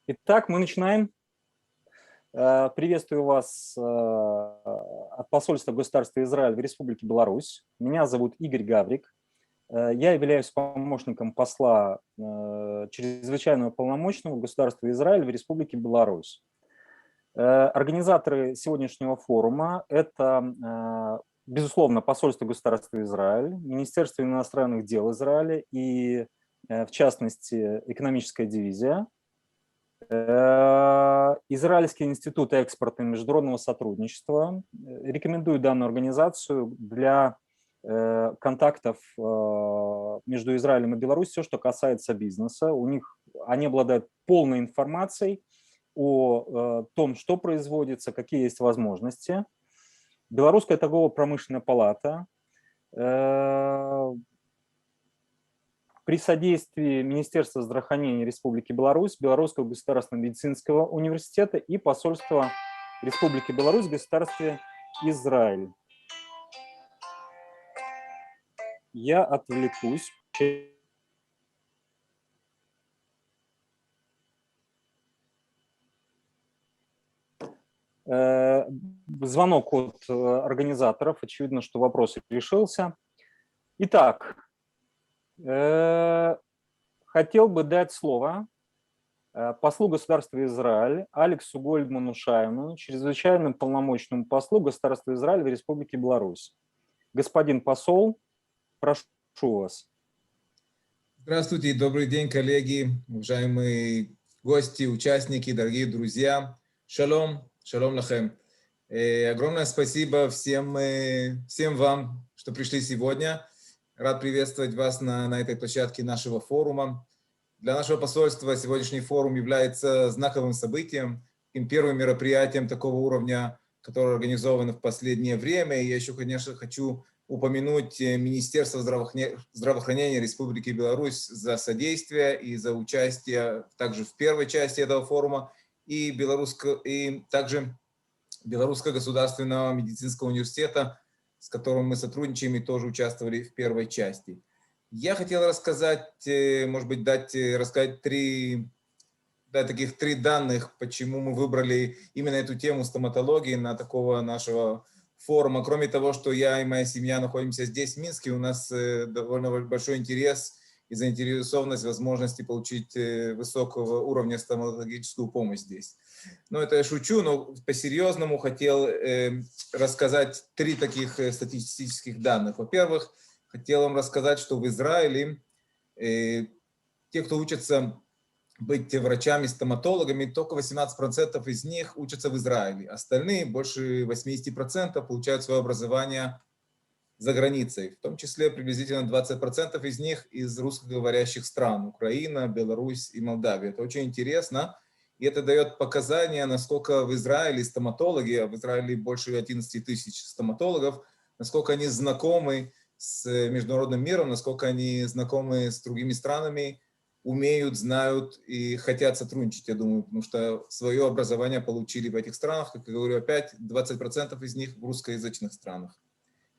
Итак, мы начинаем. Приветствую вас от посольства Государства Израиль в Республике Беларусь. Меня зовут Игорь Гаврик. Я являюсь помощником посла Чрезвычайного полномочного Государства Израиль в Республике Беларусь. Организаторы сегодняшнего форума – это, безусловно, посольство Государства Израиль, Министерство иностранных дел Израиля и, в частности, экономическая дивизия, Израильский институт экспорта и международного сотрудничества. Рекомендую данную организацию для контактов между Израилем и Беларусью, все, что касается бизнеса. Они обладают полной информацией о том, что производится, какие есть возможности. Белорусская торгово-промышленная палата при содействии Министерства здравоохранения Республики Беларусь, Белорусского государственного медицинского университета и Посольства Республики Беларусь в Государстве Израиль. Я отвлекусь. Звонок от организаторов. Очевидно, что вопрос решился. Итак, хотел бы дать слово послу Государства Израиль Алексу Гольдману-Шайману, чрезвычайному полномочному послу Государства Израиль в Республике Беларусь. Господин посол, прошу вас. Здравствуйте, добрый день, коллеги, уважаемые гости, участники, дорогие друзья. Шалом, шалом лахем. Огромное спасибо всем вам, что пришли сегодня. Рад приветствовать вас на этой площадке нашего форума. Для нашего посольства сегодняшний форум является знаковым событием, первым мероприятием такого уровня, которое организовано в последнее время. И я еще, конечно, хочу упомянуть Министерство здравоохранения Республики Беларусь за содействие и за участие также в первой части этого форума и также Белорусского государственного медицинского университета, с которым мы сотрудничаем и тоже участвовали в первой части. Я хотел рассказать, может быть, рассказать три данных, почему мы выбрали именно эту тему стоматологии на такого нашего форума. Кроме того, что я и моя семья находимся здесь, в Минске, у нас довольно большой интерес и заинтересованность возможности получить высокого уровня стоматологическую помощь здесь. Но это я шучу, но по-серьезному хотел рассказать три таких статистических данных. Во-первых, хотел вам рассказать, что в Израиле те, кто учатся быть врачами-стоматологами, только 18% из них учатся в Израиле. Остальные, больше 80%, получают свое образование за границей. В том числе приблизительно 20% из них из русскоговорящих стран. Украина, Беларусь и Молдавия. Это очень интересно. И это дает показания, насколько в Израиле стоматологи, а в Израиле больше 11 тысяч стоматологов, насколько они знакомы с международным миром, насколько они знакомы с другими странами, умеют, знают и хотят сотрудничать, я думаю, потому что свое образование получили в этих странах, как я говорю, опять 20% из них в русскоязычных странах.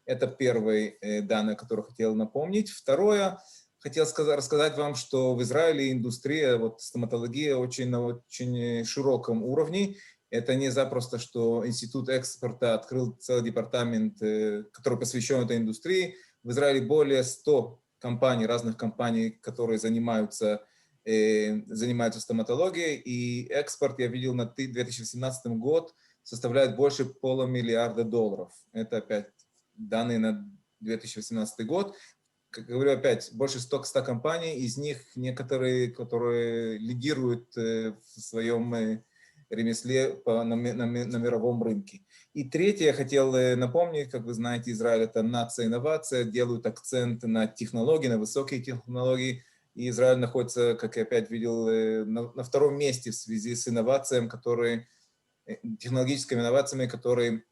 Это первый данный, который хотел напомнить. Второе, хотел рассказать вам, что в Израиле индустрия, стоматология на очень широком уровне. Это не запросто, что институт экспорта открыл целый департамент, который посвящен этой индустрии. В Израиле более 100 компаний, разных компаний, которые занимаются стоматологией. И экспорт, я видел, на 2017 год составляет больше $500 миллиарда. Это опять данные на 2018 год. Как говорю, опять больше 100 компаний, из них некоторые, которые лидируют в своем ремесле на мировом рынке. И третье, я хотел напомнить, как вы знаете, Израиль – это нация инновация, делают акцент на технологии, на высокие технологии. И Израиль находится, как я опять видел, на втором месте в связи с технологическими инновациями, которые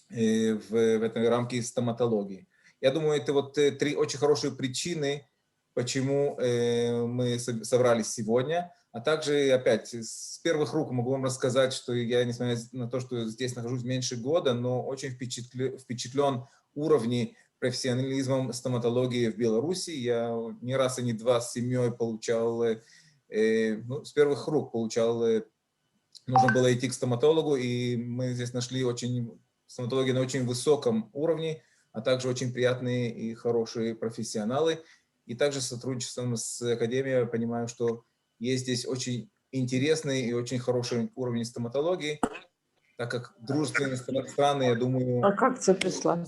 в этой рамке стоматологии. Я думаю, это три очень хорошие причины, почему мы собрались сегодня. А также, опять, с первых рук могу вам рассказать, что я, несмотря на то, что здесь нахожусь меньше года, но очень впечатлен уровнем профессионализмом стоматологии в Беларуси. Я не раз и не два с семьей получал ну, с первых рук получал, нужно было идти к стоматологу, и мы здесь нашли стоматологи на очень высоком уровне, а также очень приятные и хорошие профессионалы. И также сотрудничеством с Академией я понимаю, что есть здесь очень интересный и очень хороший уровень стоматологии, так как дружественные страны, я думаю... А как тебе прислала?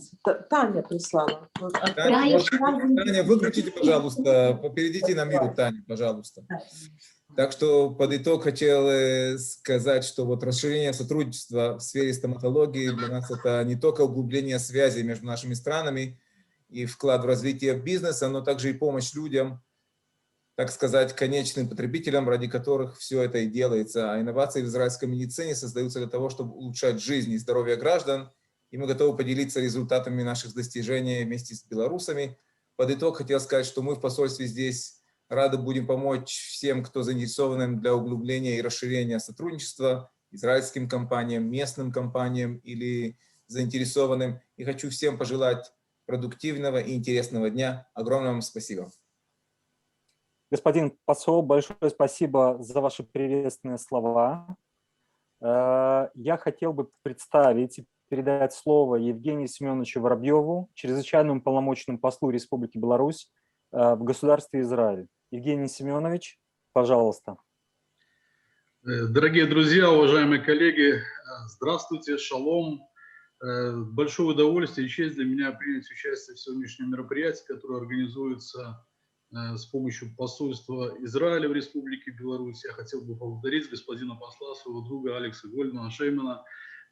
Таня прислала. Таня, выключите, пожалуйста, перейдите на мьют, Таня, пожалуйста. Так что под итог хотел сказать, что вот расширение сотрудничества в сфере стоматологии для нас это не только углубление связи между нашими странами и вклад в развитие бизнеса, но также и помощь людям, так сказать, конечным потребителям, ради которых все это и делается. А инновации в израильской медицине создаются для того, чтобы улучшать жизнь и здоровье граждан, и мы готовы поделиться результатами наших достижений вместе с белорусами. Под итог хотел сказать, что мы в посольстве здесь рады будем помочь всем, кто заинтересован для углубления и расширения сотрудничества, израильским компаниям, местным компаниям или заинтересованным. И хочу всем пожелать продуктивного и интересного дня. Огромное вам спасибо. Господин посол, большое спасибо за ваши приветственные слова. Я хотел бы представить и передать слово Евгению Семёновичу Воробьёву, чрезвычайному полномочному послу Республики Беларусь в Государстве Израиль. Евгений Семёнович, пожалуйста. Дорогие друзья, уважаемые коллеги, здравствуйте, шалом. Большое удовольствие и честь для меня принять участие в сегодняшнем мероприятии, которое организуется с помощью посольства Израиля в Республике Беларусь. Я хотел бы поблагодарить господина посла, своего друга Алекса Гольдмана-Шаймана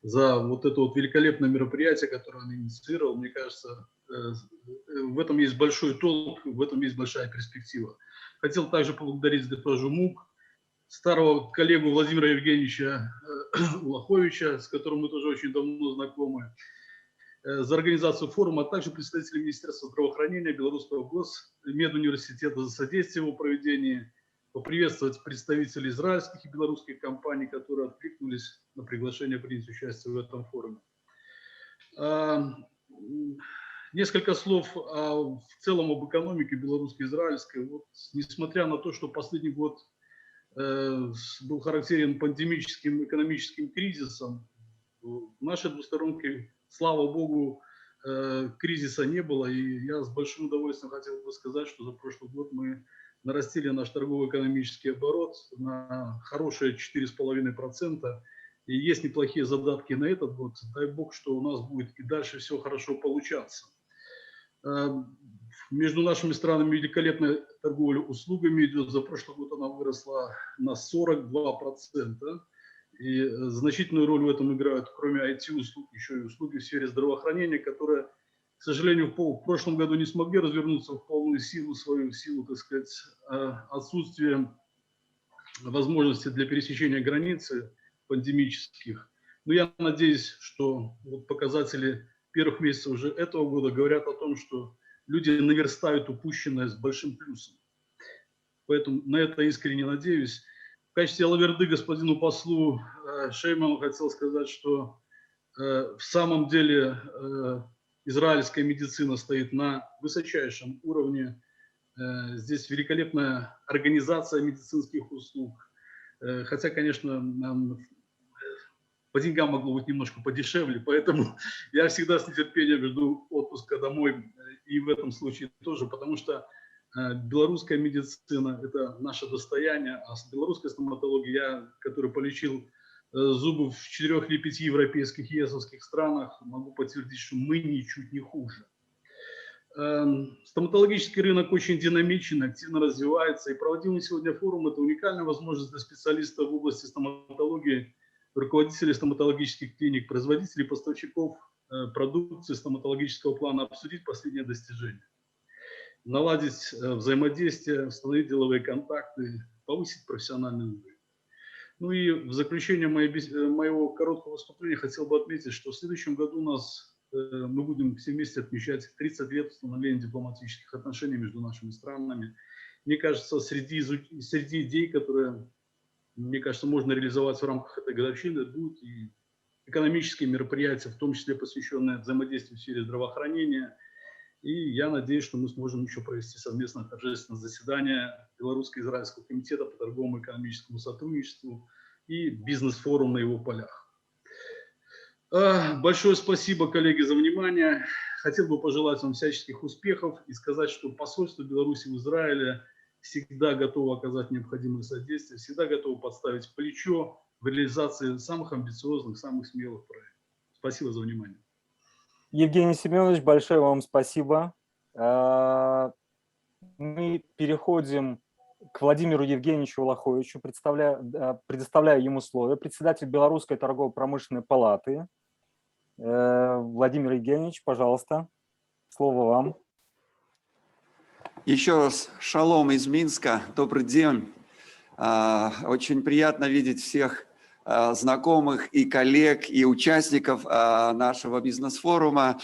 за вот это вот великолепное мероприятие, которое он инициировал. Мне кажется, в этом есть большой толк, в этом есть большая перспектива. Хотел также поблагодарить госпожу Муг, старого коллегу Владимира Евгеньевича Улаховича, с которым мы тоже очень давно знакомы, за организацию форума, а также представителей Министерства здравоохранения, Белорусского медуниверситета за содействие его проведении, поприветствовать представителей израильских и белорусских компаний, которые откликнулись на приглашение принять участие в этом форуме. Несколько слов в целом об экономике белорусско-израильской. Вот, несмотря на то, что последний год был характерен пандемическим экономическим кризисом, в нашей двусторонке, слава богу, кризиса не было. И я с большим удовольствием хотел бы сказать, что за прошлый год мы нарастили наш торгово-экономический оборот на хорошие 4,5%. И есть неплохие задатки на этот год. Дай бог, что у нас будет и дальше все хорошо получаться. Между нашими странами великолепная торговля услугами идет. За прошлый год она выросла на 42%. И значительную роль в этом играют, кроме IT-услуг, еще и услуги в сфере здравоохранения, которые, к сожалению, в прошлом году не смогли развернуться в полную силу, свою силу, так сказать, отсутствие возможности для пересечения границы пандемических. Но я надеюсь, что вот показатели первых месяцев уже этого года говорят о том, что люди наверстают упущенное с большим плюсом. Поэтому на это искренне надеюсь. В качестве лаверды господину послу Шайману хотел сказать, что в самом деле израильская медицина стоит на высочайшем уровне. Здесь великолепная организация медицинских услуг. Хотя, конечно, по деньгам могло быть немножко подешевле, поэтому я всегда с нетерпением жду отпуска домой и в этом случае тоже, потому что белорусская медицина – это наше достояние, а с белорусской стоматологией я, который полечил зубы в 4 или 5 европейских и ЕСовских странах, могу подтвердить, что мы ничуть не хуже. Стоматологический рынок очень динамичен, активно развивается, и проводимый сегодня форум – это уникальная возможность для специалистов в области стоматологии, руководителей стоматологических клиник, производителей, поставщиков продукции стоматологического плана обсудить последние достижения, наладить взаимодействие, установить деловые контакты, повысить профессиональный уровень. Ну и в заключение моего короткого выступления хотел бы отметить, что в следующем году мы будем все вместе отмечать 30 лет установления дипломатических отношений между нашими странами. Мне кажется, среди идей, которые, мне кажется, можно реализовать в рамках этой годовщины, будут и экономические мероприятия, в том числе посвященные взаимодействию в сфере здравоохранения, И я надеюсь, что мы сможем еще провести совместное торжественное заседание Белорусско-Израильского комитета по торговому и экономическому сотрудничеству и бизнес-форум на его полях. Большое спасибо, коллеги, за внимание. Хотел бы пожелать вам всяческих успехов и сказать, что посольство Беларуси в Израиле всегда готово оказать необходимое содействие, всегда готово подставить плечо в реализации самых амбициозных, самых смелых проектов. Спасибо за внимание. Евгений Семёнович, большое вам спасибо. Мы переходим к Владимиру Евгеньевичу Улаховичу, предоставляю ему слово. Председатель Белорусской торгово-промышленной палаты. Владимир Евгеньевич, пожалуйста, слово вам. Еще раз шалом из Минска, добрый день. Очень приятно видеть всех знакомых и коллег, и участников нашего бизнес-форума.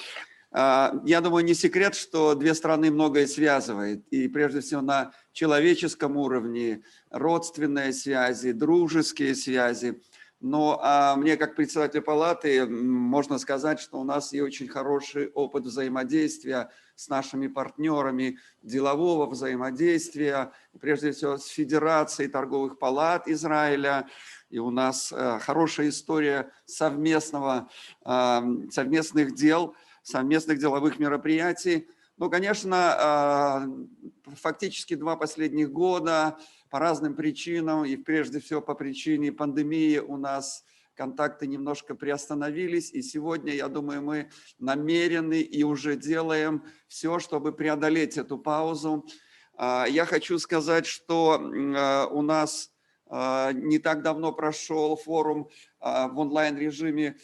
Я думаю, не секрет, что две страны многое связывает. И прежде всего на человеческом уровне, родственные связи, дружеские связи. Но мне, как председателю палаты, можно сказать, что у нас и очень хороший опыт взаимодействия с нашими партнерами, делового взаимодействия, прежде всего с Федерацией торговых палат Израиля. И у нас хорошая история совместных дел, совместных деловых мероприятий. Но, конечно, фактически 2 последних года по разным причинам, и прежде всего по причине пандемии, у нас контакты немножко приостановились. И сегодня, я думаю, мы намерены и уже делаем все, чтобы преодолеть эту паузу. Я хочу сказать, что у нас не так давно прошел форум в онлайн-режиме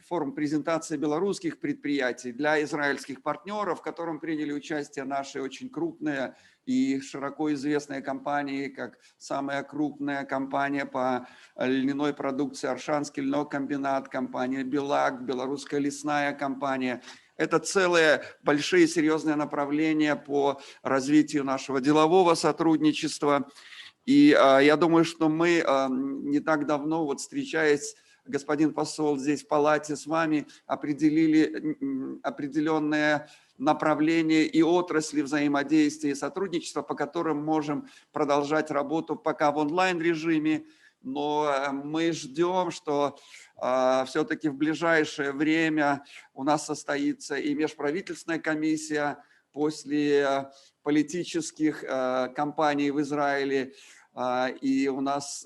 форум презентации белорусских предприятий для израильских партнеров, в котором приняли участие наши очень крупные и широко известные компании, как самая крупная компания по льняной продукции Аршанский льнокомбинат, компания «Белак», белорусская лесная компания. Это целые большие серьезные направления по развитию нашего делового сотрудничества. И я думаю, что мы не так давно, вот встречаясь, господин посол, здесь в палате с вами, определили определенные направления и отрасли взаимодействия и сотрудничества, по которым можем продолжать работу пока в онлайн-режиме. Но мы ждем, что все-таки в ближайшее время у нас состоится и межправительственная комиссия после политических кампаний в Израиле. И у нас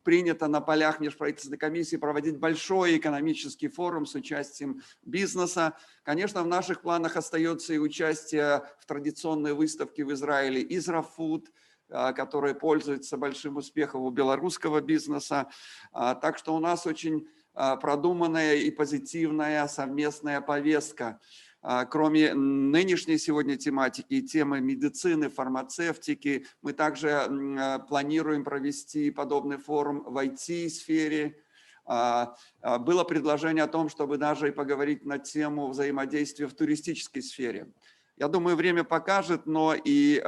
принято на полях межправительственной комиссии проводить большой экономический форум с участием бизнеса. Конечно, в наших планах остается и участие в традиционной выставке в Израиле «Израфуд», которая пользуется большим успехом у белорусского бизнеса. Так что у нас очень продуманная и позитивная совместная повестка. Кроме нынешней сегодня тематики и темы медицины, фармацевтики, мы также планируем провести подобный форум в IT-сфере. Было предложение о том, чтобы даже и поговорить на тему взаимодействия в туристической сфере. Я думаю, время покажет, но и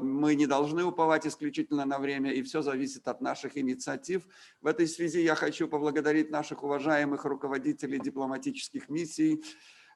мы не должны уповать исключительно на время, и все зависит от наших инициатив. В этой связи я хочу поблагодарить наших уважаемых руководителей дипломатических миссий,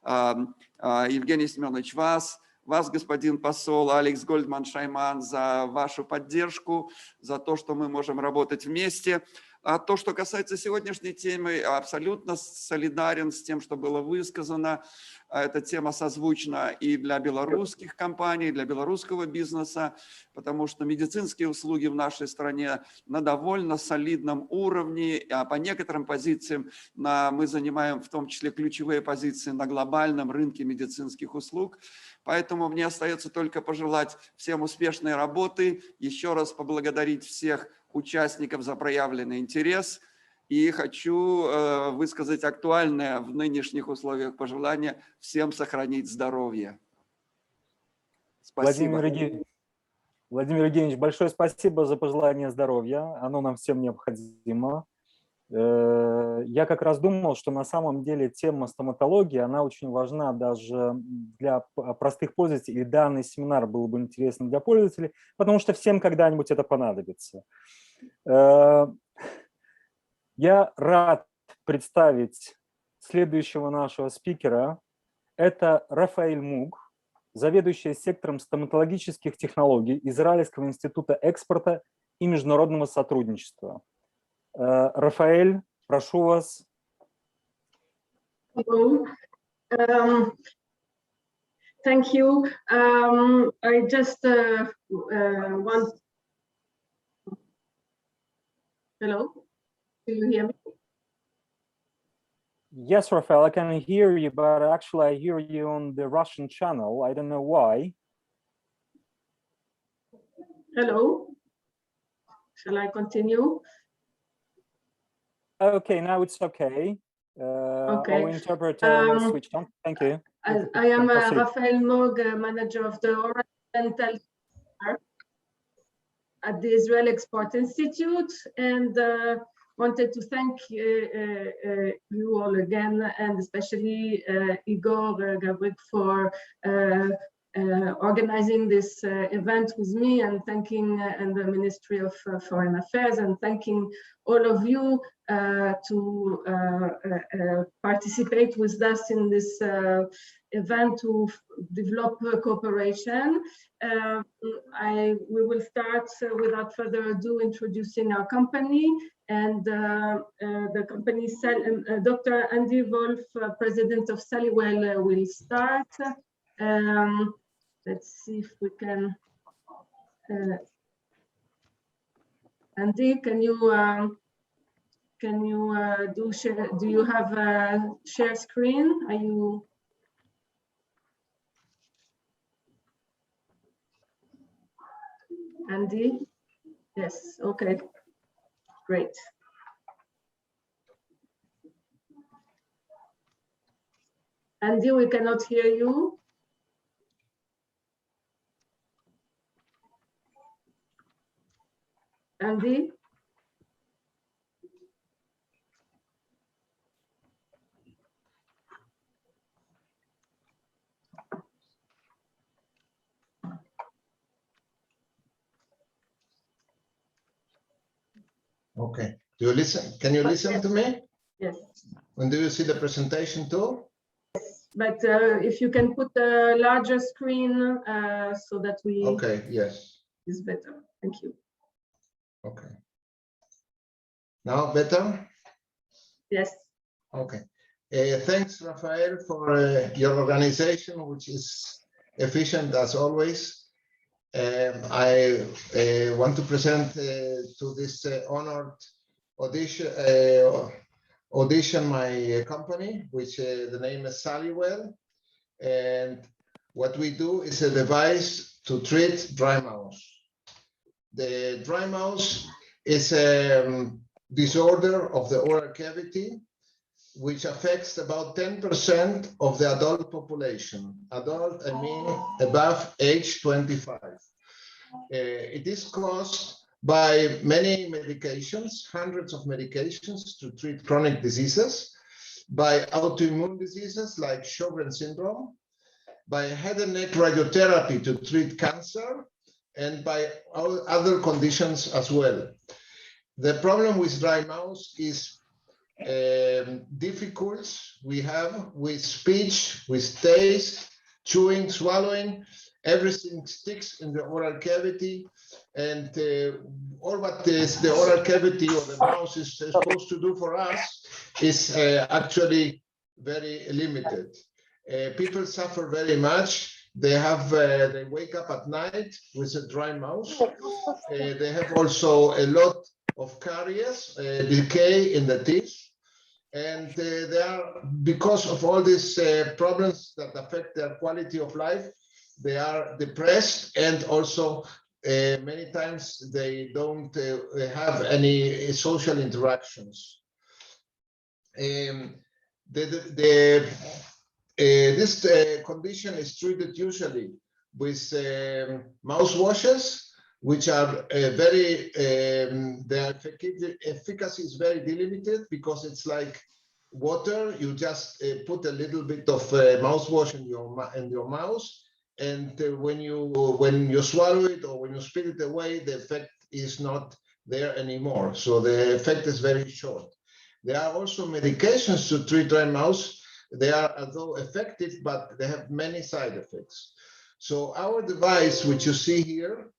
Евгений Семёнович, вас, господин посол, Алекс, Гольдман-Шайман, за вашу поддержку, за то, что мы можем работать вместе. А то, что касается сегодняшней темы, абсолютно солидарен с тем, что было высказано. Эта тема созвучна и для белорусских компаний, для белорусского бизнеса, потому что медицинские услуги в нашей стране на довольно солидном уровне, а по некоторым позициям мы занимаем в том числе ключевые позиции на глобальном рынке медицинских услуг. Поэтому мне остается только пожелать всем успешной работы, еще раз поблагодарить всех участников за проявленный интерес. И хочу высказать актуальное в нынешних условиях пожелание всем сохранить здоровье. Спасибо. Владимир Евгеньевич, большое спасибо за пожелание здоровья. Оно нам всем необходимо. Я как раз думал, что на самом деле тема стоматологии, она очень важна даже для простых пользователей, и данный семинар был бы интересен для пользователей, потому что всем когда-нибудь это понадобится. Я рад представить следующего нашего спикера. Это Рафаэле Муг, заведующая сектором стоматологических технологий Израильского института экспорта и международного сотрудничества. Рафаэль, прошу вас. Hello. Thank you. I just want. Hello. Do you hear me? Yes, Рафаэль, I can hear you, but actually I hear you on the Russian channel. I don't know why. Hello. Shall I continue? Okay, now it's okay. Okay. Our interpreter switched on. Thank you. I am Рафаэле Муг, manager of the oral dental care at the Israel Export Institute, and wanted to thank you all again, and especially Igor Gavrik for organizing this event with me, and thanking and the Ministry of Foreign Affairs, and thanking all of you to participate with us in this event to develop cooperation. We will start without further ado introducing our company, and the company, Dr. Andy Wolf, president of Saliwell, will start. Let's see if we can. Andy, can you do share? Do you have a share screen? Are you? Andy? Yes. Okay. Great. Andy, we cannot hear you. Andy? Okay. Do you listen? Can you listen to me? Yes. And do you see the presentation too? Yes. But if you can put a larger screen so that we. Okay. Yes. Is better. Thank you. Okay. Now better? Yes. Okay. Thanks, Rafael, for your organization, which is efficient as always. I want to present to this honored audition my company, which the name is Saliwell. And what we do is a device to treat dry mouth. The dry mouth is a disorder of the oral cavity, which affects about 10% of the adult population. Adult, I mean above age 25. It is caused by many medications, hundreds of medications to treat chronic diseases, by autoimmune diseases like Sjogren's syndrome, by head and neck radiotherapy to treat cancer, and by other conditions as well. The problem with dry mouth is difficulties we have with speech, with taste, chewing, swallowing. Everything sticks in the oral cavity, and all what is the oral cavity or the mouth is supposed to do for us is actually very limited. People suffer very much. They have they wake up at night with a dry mouth. They have also a lot of caries, decay in the teeth, and they are, because of all these problems that affect their quality of life, they are depressed, and also many times they don't have any social interactions. This condition is treated usually with mouthwashes, which are very, their efficacy is very limited because it's like water. You just put a little bit of mouthwash in your mouth, and when you swallow it or when you spit it away, the effect is not there anymore. So the effect is very short. There are also medications to treat dry mouth, they are although effective, but they have many side effects. So our device, which you see here,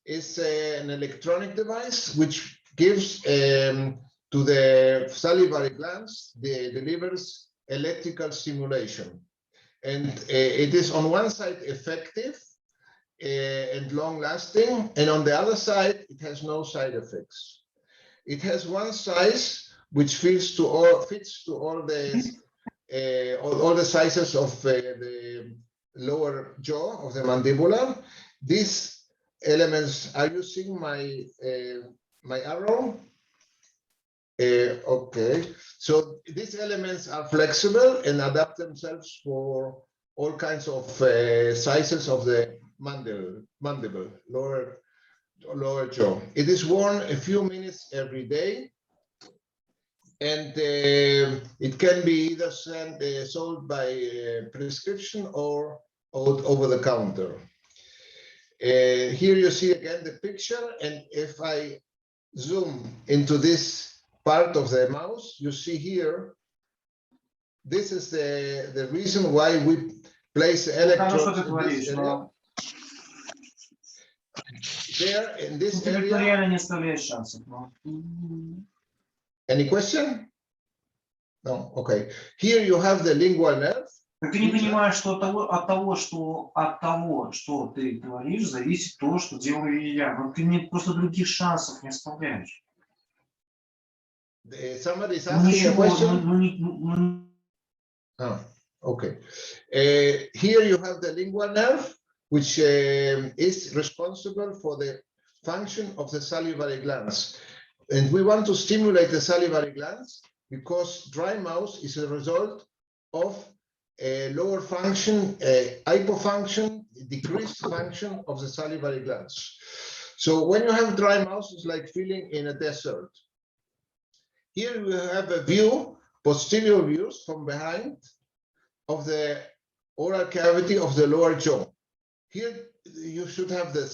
is an electronic device which gives to the salivary glands, delivers electrical stimulation. And it is on one side effective and long lasting, and on the other side, it has no side effects. It has one size which fits to all the sizes of the lower jaw of the mandibular. These elements, are you seeing my my arrow? Okay, so these elements are flexible and adapt themselves for all kinds of sizes of the mandible, lower jaw. It is worn a few minutes every day, and it can be either sold by prescription or over the counter. Here you see again the picture, and if I zoom into this part of the mouse, you see here, this is the reason why we place electrodes in this area. There, in this area. Any question? No, okay. Here you have the lingual nerve. Ты не понимаешь, что от того, что ты говоришь, зависит то, что делаю я. Но ты мне просто других шансов не оставляешь. Somebody is asking a question. Oh, okay. Here you have the lingual nerve, which is responsible for the function of the salivary glands. And we want to stimulate the salivary glands because dry mouth is a result of a lower function, hypofunction, decreased function of the salivary glands. So when you have dry mouth, it's like feeling in a desert. Here we have a view, posterior views from behind of the oral cavity of the lower jaw. Here you should have the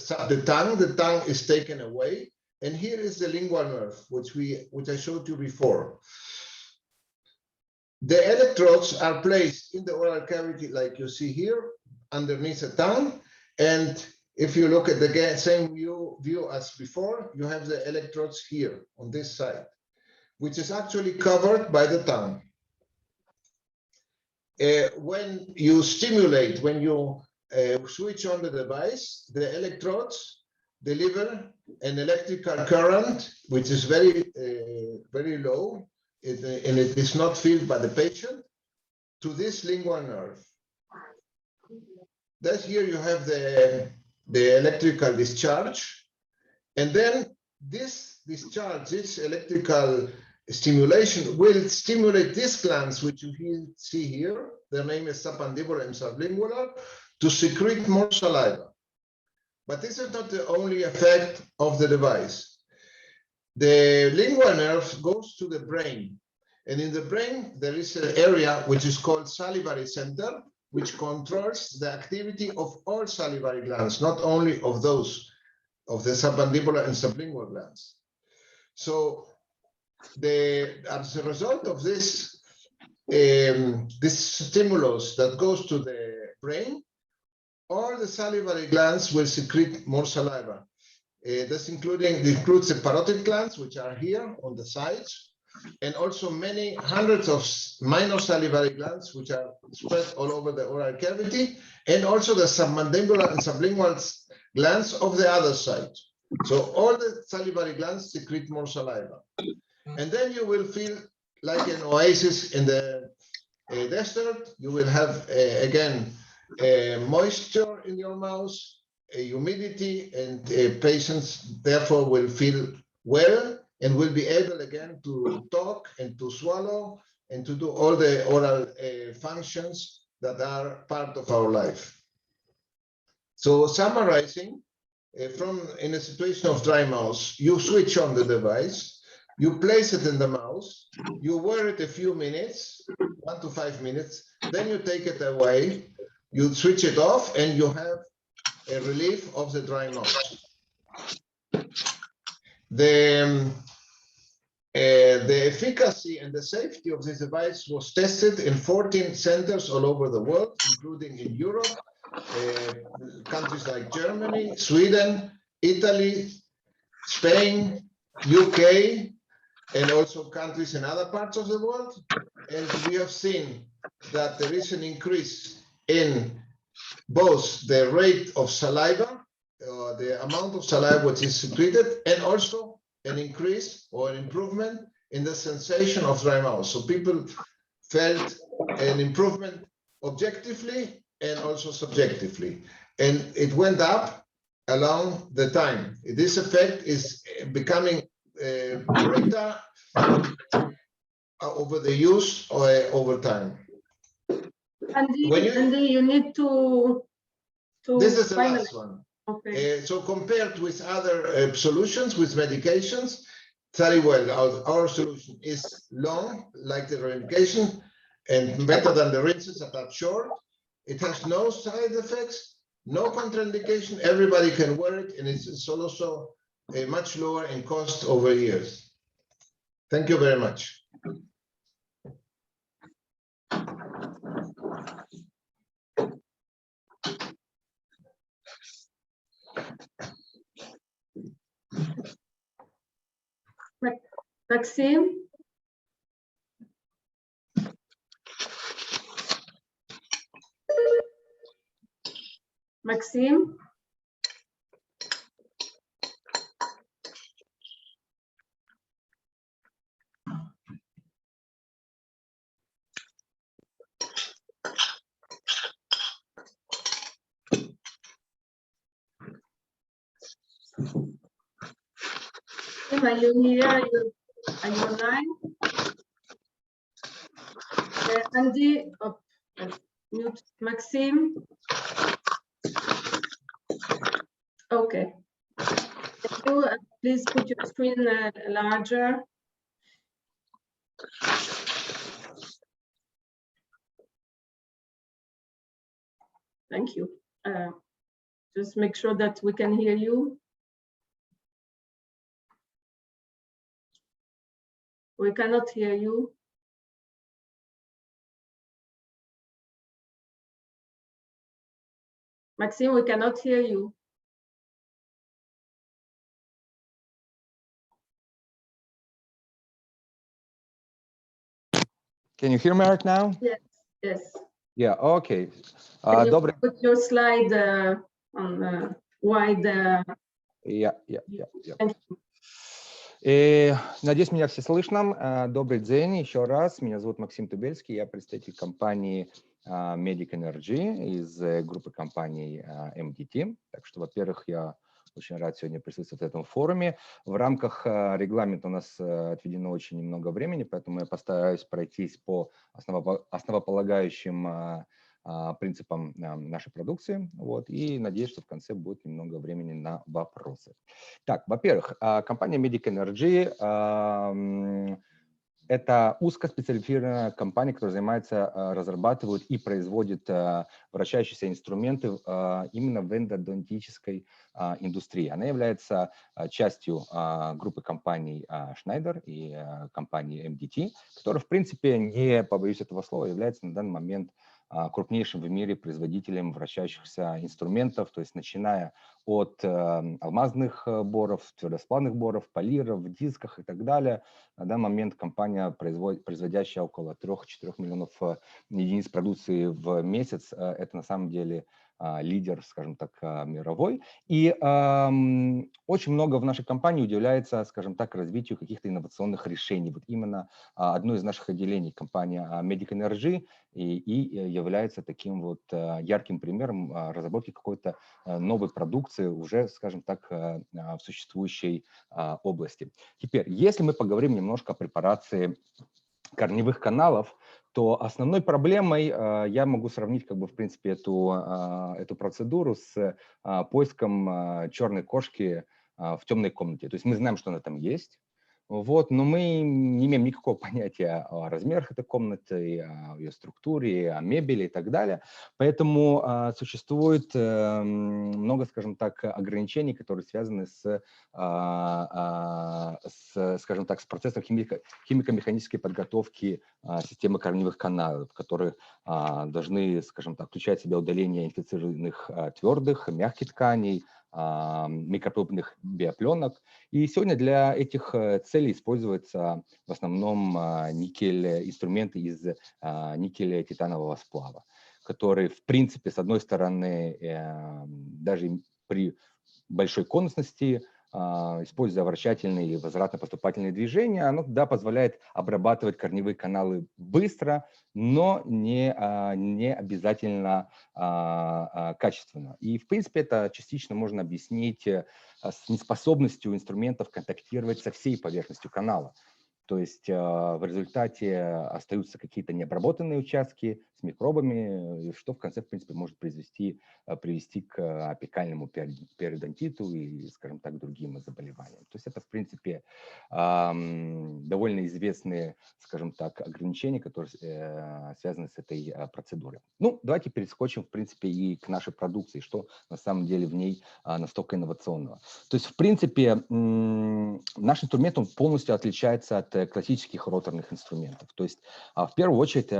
tongue. The tongue is taken away, and here is the lingual nerve, which I showed you before. The electrodes are placed in the oral cavity, like you see here, underneath the tongue. And if you look at the same view as before, you have the electrodes here on this side, which is actually covered by the tongue. When you stimulate, when you switch on the device, the electrodes deliver an electrical current, which is very, very low, and it is not felt by the patient, to this lingual nerve. That's here you have the electrical discharge, and then this discharge, this electrical stimulation will stimulate these glands, which you see here. Their name is submandibular and sublingular, to secrete more saliva. But this is not the only effect of the device. The lingual nerve goes to the brain, and in the brain there is an area which is called salivary center, which controls the activity of all salivary glands, not only of those of the submandibular and sublingual glands. So as a result of this, this stimulus that goes to the brain, all the salivary glands will secrete more saliva. This includes the parotid glands, which are here on the sides, and also many hundreds of minor salivary glands, which are spread all over the oral cavity, and also the submandibular and sublingual glands of the other side. So all the salivary glands secrete more saliva. And then you will feel like an oasis in the desert. You will have, again, moisture in your mouth, humidity, and patients therefore will feel well and will be able again to talk and to swallow and to do all the oral functions that are part of our life. So summarizing, in a situation of dry mouth, you switch on the device, you place it in the mouth, you wear it a few minutes, 1 to 5 minutes, then you take it away, you switch it off, and you have a relief of the dry mouth. The The efficacy and the safety of this device was tested in 14 centers all over the world, including in Europe, countries like Germany, Sweden, Italy, Spain, UK, and also countries in other parts of the world. And we have seen that there is an increase in both the rate of saliva, the amount of saliva which is secreted, and also an increase or an improvement in the sensation of dry mouth. So people felt an improvement objectively and also subjectively. And it went up along the time. This effect is becoming greater over the use over time. And you need to this is the finally. last one. Okay. So compared with other solutions, with medications, very well. Our solution is long, like the remedication, and better than the rinses that are short. It has no side effects, no contraindication. Everybody can wear it, and it's also much lower in cost over years. Thank you very much. Maxime? Maxime? Are you here? Are you online? Andy, mute Maxime. Okay. Thank you. Please put your screen larger. Thank you. Just make sure that we can hear you. We cannot hear you. Maxime, we cannot hear you. Can you hear me right now? Yes, yes. Yeah, okay. Can you Добрый... put your slide on wide? Yeah. Надеюсь, меня все слышно. Добрый день еще раз. Меня зовут Максим Тубельский. Я представитель компании Medic Energy из группы компаний MDT. Так что, во-первых, я очень рад сегодня присутствовать в этом форуме. В рамках регламента у нас отведено очень немного времени, поэтому я постараюсь пройтись по основополагающим принципам нашей продукции. Вот, и надеюсь, что в конце будет немного времени на вопросы. Так, во-первых, компания Medic Energy это узкоспециализированная компания, которая занимается, разрабатывает и производит вращающиеся инструменты именно в эндодонтической индустрии. Она является частью группы компаний Schneider и компании MDT, которая, в принципе, не побоюсь этого слова, является на данный момент крупнейшим в мире производителем вращающихся инструментов, то есть начиная от алмазных боров, твердосплавных боров, полиров, дисках и так далее. На данный момент компания, производящая около 3-4 миллионов единиц продукции в месяц, это на самом деле лидер, скажем так, мировой. И очень много в нашей компании уделяется, скажем так, развитию каких-то инновационных решений. Вот именно одно из наших отделений, компания Medic Energy, и является таким вот ярким примером разработки какой-то новой продукции уже, скажем так, в существующей области. Теперь, если мы поговорим немножко о препарации корневых каналов, то основной проблемой я могу сравнить, как бы, в принципе, эту процедуру с поиском черной кошки в темной комнате. То есть мы знаем, что она там есть, Вот, но мы не имеем никакого понятия о размерах этой комнаты, о ее структуре, о мебели и так далее. Поэтому существует много, скажем так, ограничений, которые связаны скажем так, с процессом химико-механической подготовки системы корневых каналов, которые должны, скажем так, включать в себя удаление инфицированных твердых, мягких тканей, микропробных биопленок. И сегодня для этих целей используются в основном инструменты из никеля титанового сплава, которые, в принципе, с одной стороны, даже при большой конусности, используя вращательные или возвратно-поступательные движения, оно позволяет обрабатывать корневые каналы быстро, но не обязательно качественно. И, в принципе, это частично можно объяснить с неспособностью инструментов контактировать со всей поверхностью канала. То есть в результате остаются какие-то необработанные участки с микробами, что в конце, в принципе, может привести к апикальному периодонтиту и, скажем так, другим заболеваниям. То есть это, в принципе, довольно известные, скажем так, ограничения, которые связаны с этой процедурой. Ну, давайте перескочим, в принципе, и к нашей продукции, что на самом деле в ней настолько инновационного. То есть, в принципе, наш инструмент, он полностью отличается от классических роторных инструментов. То есть, в первую очередь,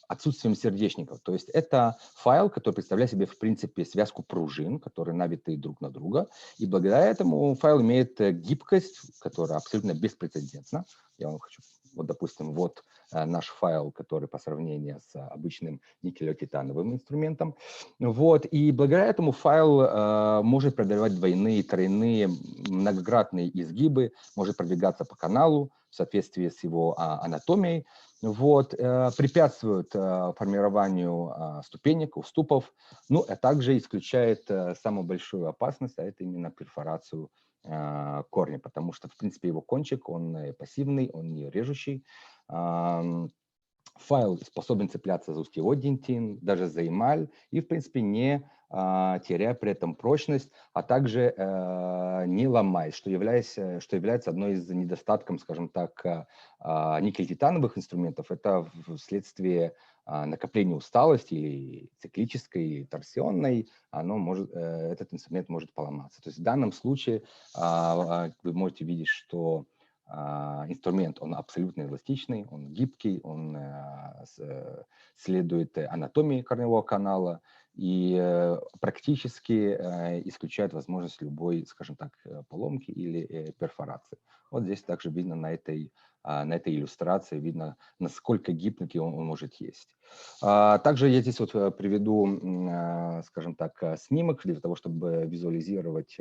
отсутствием сердечников. То есть это файл, который представляет себе, в принципе, связку пружин, которые навиты друг на друга. И благодаря этому файл имеет гибкость, которая абсолютно беспрецедентна. Я вам хочу, вот, допустим, вот наш файл, который по сравнению с обычным никелево-титановым инструментом. Вот. И благодаря этому файл может преодолевать двойные, тройные, многократные изгибы, может продвигаться по каналу в соответствии с его анатомией. Вот, препятствует формированию ступенек, уступов, ну, а также исключает самую большую опасность, а это именно перфорацию корня, потому что, в принципе, его кончик, он пассивный, он не режущий. Файл способен цепляться за устьевой дентин, даже за эмаль, и, в принципе, не теряя при этом прочность, а также не ломаясь, что является одной из недостатков, скажем так, никель-титановых инструментов. Это вследствие накопления усталости или циклической, торсионной, этот инструмент может поломаться. То есть в данном случае вы можете видеть, что инструмент, он абсолютно эластичный, он гибкий, он следует анатомии корневого канала и практически исключает возможность любой, скажем так, поломки или перфорации. Вот здесь также видно на этой иллюстрации, видно, насколько гибкий он может есть. Также я здесь вот приведу, скажем так, снимок для того, чтобы визуализировать,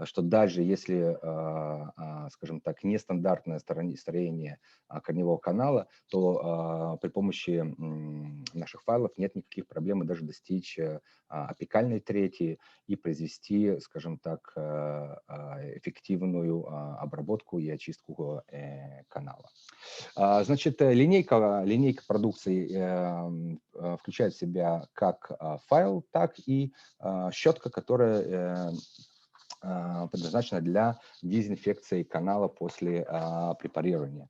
что даже если, скажем так, нестандартное строение корневого канала, то при помощи наших файлов нет никаких проблем даже достичь апикальной трети и произвести, скажем так, эффективную обработку и очистку канала. Значит, линейка продукции включает в себя как файл, так и щетка, которая предназначена для дезинфекции канала после препарирования.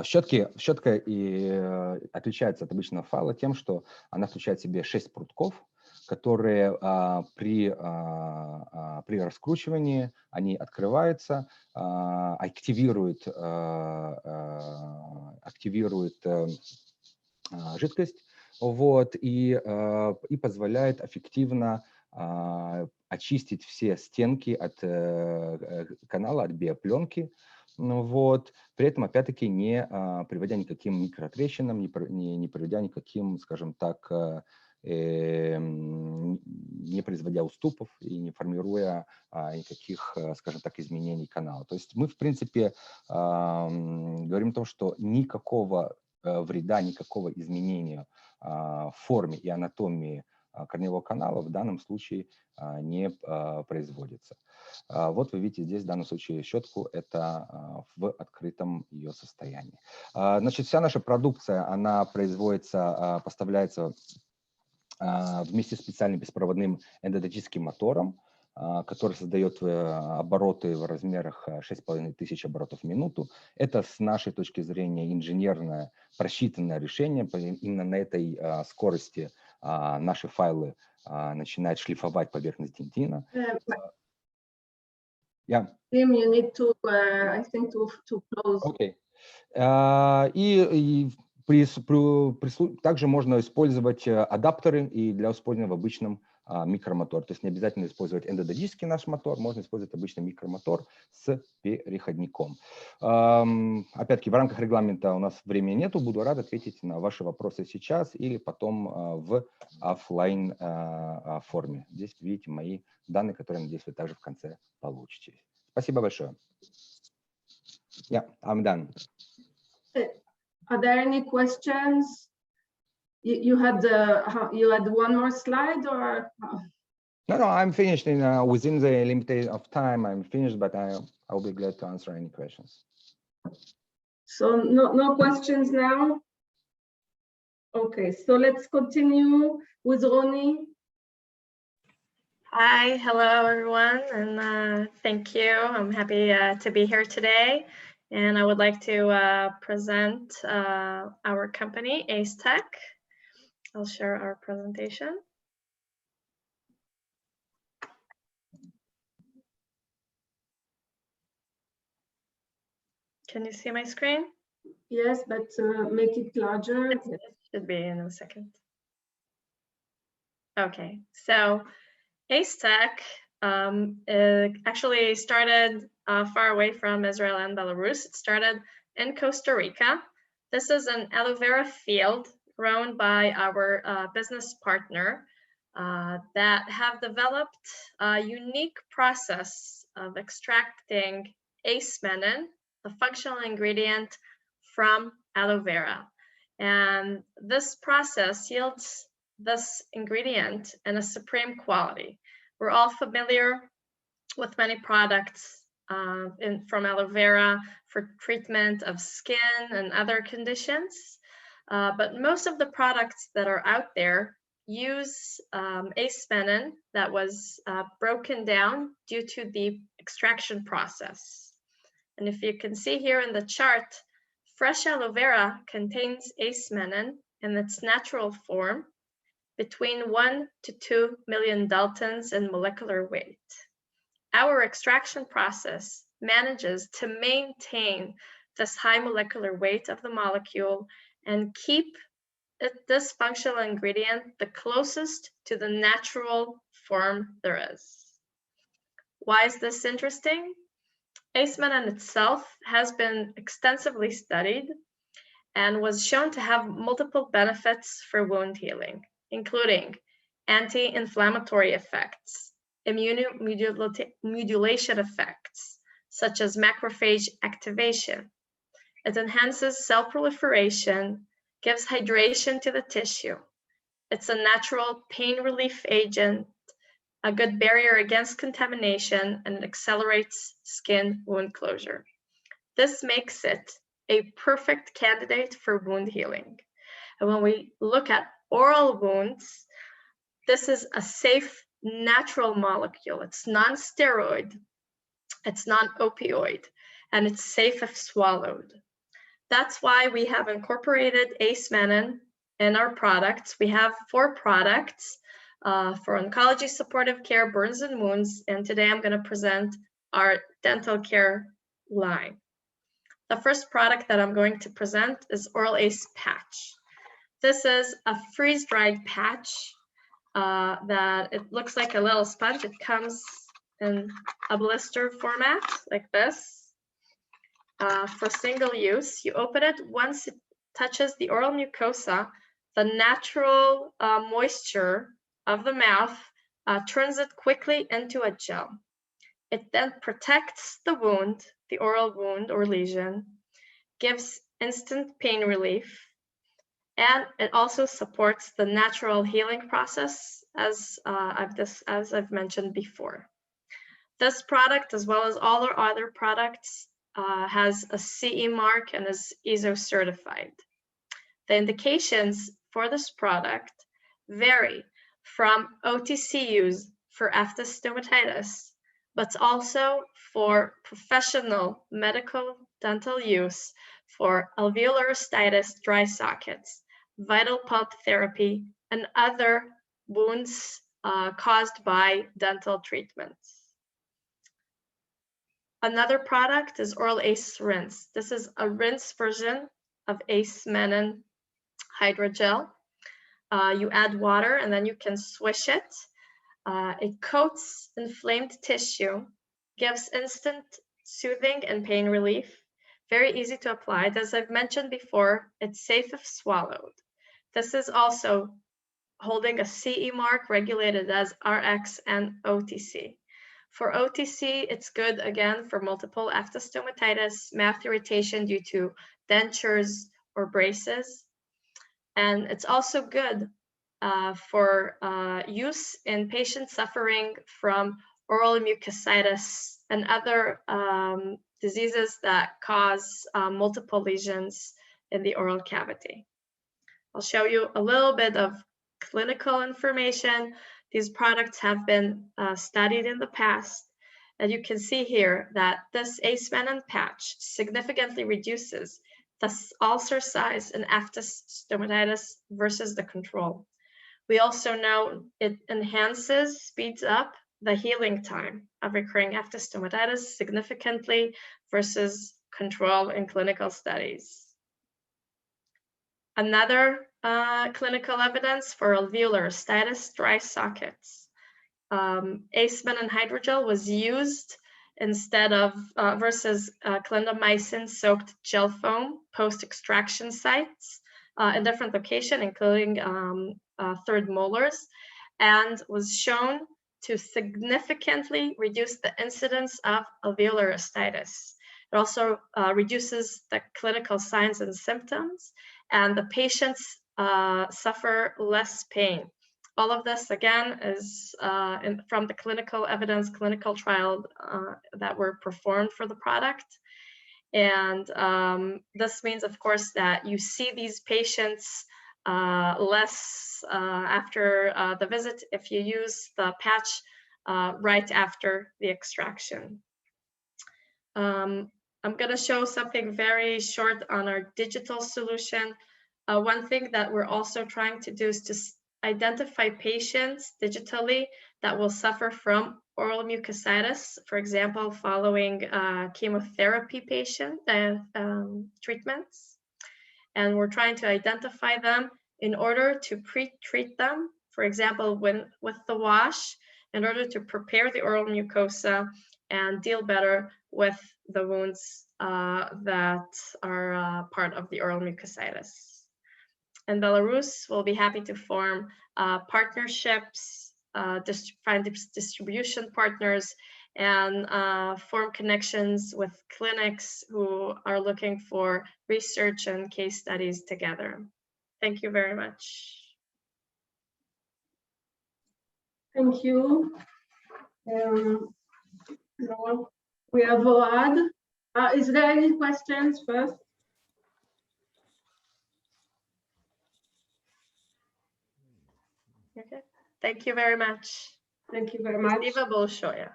Щетка отличается от обычного файла тем, что она включает в себе 6 прутков, которые при раскручивании они открываются, активируют жидкость, вот, и позволяет эффективно очистить все стенки от канала, от биопленки. Вот. При этом, опять-таки, не приводя никаким микротрещинам, не приводя никаким, скажем так, не производя уступов и не формируя никаких, скажем так, изменений канала. То есть мы, в принципе, говорим о том, что никакого вреда, никакого изменения в форме и анатомии корневого канала в данном случае не производится. Вот вы видите здесь в данном случае щетку, это в открытом ее состоянии. Значит, вся наша продукция, она производится, поставляется вместе с специальным беспроводным эндодонтическим мотором, который создает обороты в размерах 6500 оборотов в минуту. Это с нашей точки зрения инженерное просчитанное решение. Именно на этой скорости наши файлы начинают шлифовать поверхность дентина. Tim, you need to, I think, to close. Okay. Также можно использовать адаптеры и для использования в обычном микромоторе. То есть не обязательно использовать эндодонический наш мотор, можно использовать обычный микромотор с переходником. Опять-таки, в рамках регламента у нас времени нету, буду рад ответить на ваши вопросы сейчас или потом в офлайн форме. Здесь видите мои данные, которые, надеюсь, вы также в конце получите. Спасибо большое. Yeah, I'm done. Are there any questions? You had one more slide, or? No, I'm finished within the limitation of time. I'm finished, but I'll be glad to answer any questions. So no questions now. Okay, so let's continue with Ronie. Hi, hello everyone, and thank you. I'm happy to be here today, and I would like to present our company, Ace Tech. I'll share our presentation. Can you see my screen? Yes, but make it larger. It should be in a second. Okay, so Ace Tech actually started far away from Israel and Belarus. It started in Costa Rica. This is an aloe vera field grown by our business partner that have developed a unique process of extracting ace-menin, a functional ingredient, from aloe vera. And this process yields this ingredient in a supreme quality. We're all familiar with many products from aloe vera for treatment of skin and other conditions. But most of the products that are out there use ace-menin that was broken down due to the extraction process. And if you can see here in the chart, fresh aloe vera contains ace-menin in its natural form between 1 to 2 million daltons in molecular weight. Our extraction process manages to maintain this high molecular weight of the molecule and keep this functional ingredient the closest to the natural form there is. Why is this interesting? Ace-menin itself has been extensively studied and was shown to have multiple benefits for wound healing, including anti-inflammatory effects, immunomodulation effects, such as macrophage activation. It enhances cell proliferation, gives hydration to the tissue. It's a natural pain relief agent, a good barrier against contamination, and it accelerates skin wound closure. This makes it a perfect candidate for wound healing. And when we look at oral wounds, this is a safe, natural molecule. It's non-steroid, it's non-opioid, and it's safe if swallowed. That's why we have incorporated ace-menin in our products. We have 4 products for oncology, supportive care, burns and wounds, and today I'm going to present our dental care line. The first product that I'm going to present is Oral Ace Patch. This is a freeze-dried patch that it looks like a little sponge. It comes in a blister format like this. For single use, you open it once it touches the oral mucosa, the natural moisture of the mouth turns it quickly into a gel. It then protects the wound, the oral wound or lesion, gives instant pain relief, and it also supports the natural healing process as I've mentioned before. This product, as well as all our other products, has a CE mark and is ISO certified. The indications for this product vary from OTC use for aphthous stomatitis, but also for professional medical dental use for alveolar osteitis, dry sockets, vital pulp therapy, and other wounds caused by dental treatments. Another product is oral ACE rinse. This is a rinse version of ACE Menin hydrogel. You add water and then you can swish it. It coats inflamed tissue, gives instant soothing and pain relief. Very easy to apply. As I've mentioned before, it's safe if swallowed. This is also holding a CE mark regulated as RX and OTC. For OTC, it's good again for multiple aphthous stomatitis, mouth irritation due to dentures or braces. And it's also good for use in patients suffering from oral mucositis and other diseases that cause multiple lesions in the oral cavity. I'll show you a little bit of clinical information. These products have been studied in the past, and you can see here that this ACE Menin patch significantly reduces the ulcer size in aphthous stomatitis versus the control. We also know it enhances, speeds up the healing time of recurring aphthous stomatitis significantly versus control in clinical studies. Another clinical evidence for alveolar osteitis, dry sockets. ACE Menin hydrogel was used instead of versus clindamycin-soaked gel foam post-extraction sites in different locations, including third molars, and was shown to significantly reduce the incidence of alveolar osteitis. It also reduces the clinical signs and symptoms, and the patients suffer less pain. All of this, again, is from the clinical evidence, clinical trial that were performed for the product. And this means, of course, that you see these patients less after the visit if you use the patch right after the extraction. I'm going to show something very short on our digital solution. One thing that we're also trying to do is to identify patients digitally that will suffer from oral mucositis, for example, following chemotherapy patient treatments. And we're trying to identify them in order to pre-treat them, for example, with the wash, in order to prepare the oral mucosa and deal better with the wounds that are part of the oral mucositis. In Belarus, we'll be happy to form partnerships, find distribution partners, and form connections with clinics who are looking for research and case studies together. Thank you very much. Thank you. We have Охад. Is there any questions first? Okay. Thank you very much. Thank you very much. Спасибо большое.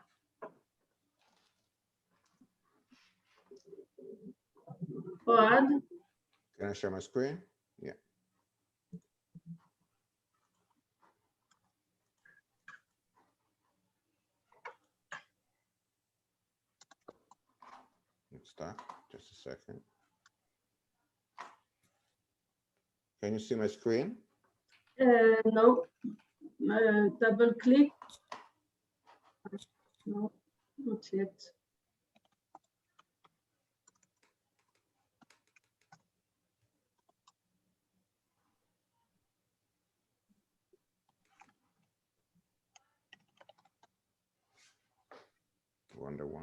Охad. Can I share my screen? Yeah. Let's start. Just a second. Can you see my screen? No. Double click. No, not yet. Wonder why.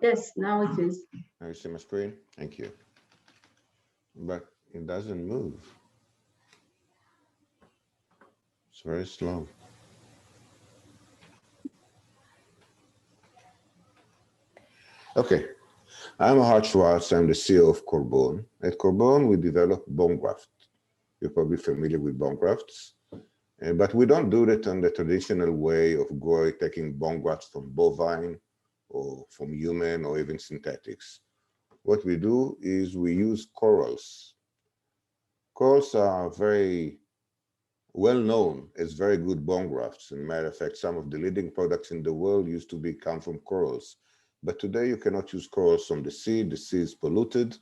Yes, now it is. Now you see my screen? Thank you. But it doesn't move. It's very slow. Okay. I'm Охад Шварц. I'm the CEO of Corbon. At Corbon, we develop bone graft. You're probably familiar with bone grafts. But we don't do that in the traditional way of taking bone grafts from bovine or from human or even synthetics. What we do is we use corals. Corals are very well known as very good bone grafts. As a matter of fact, some of the leading products in the world used to come from corals. But today you cannot use corals from the sea. The sea is polluted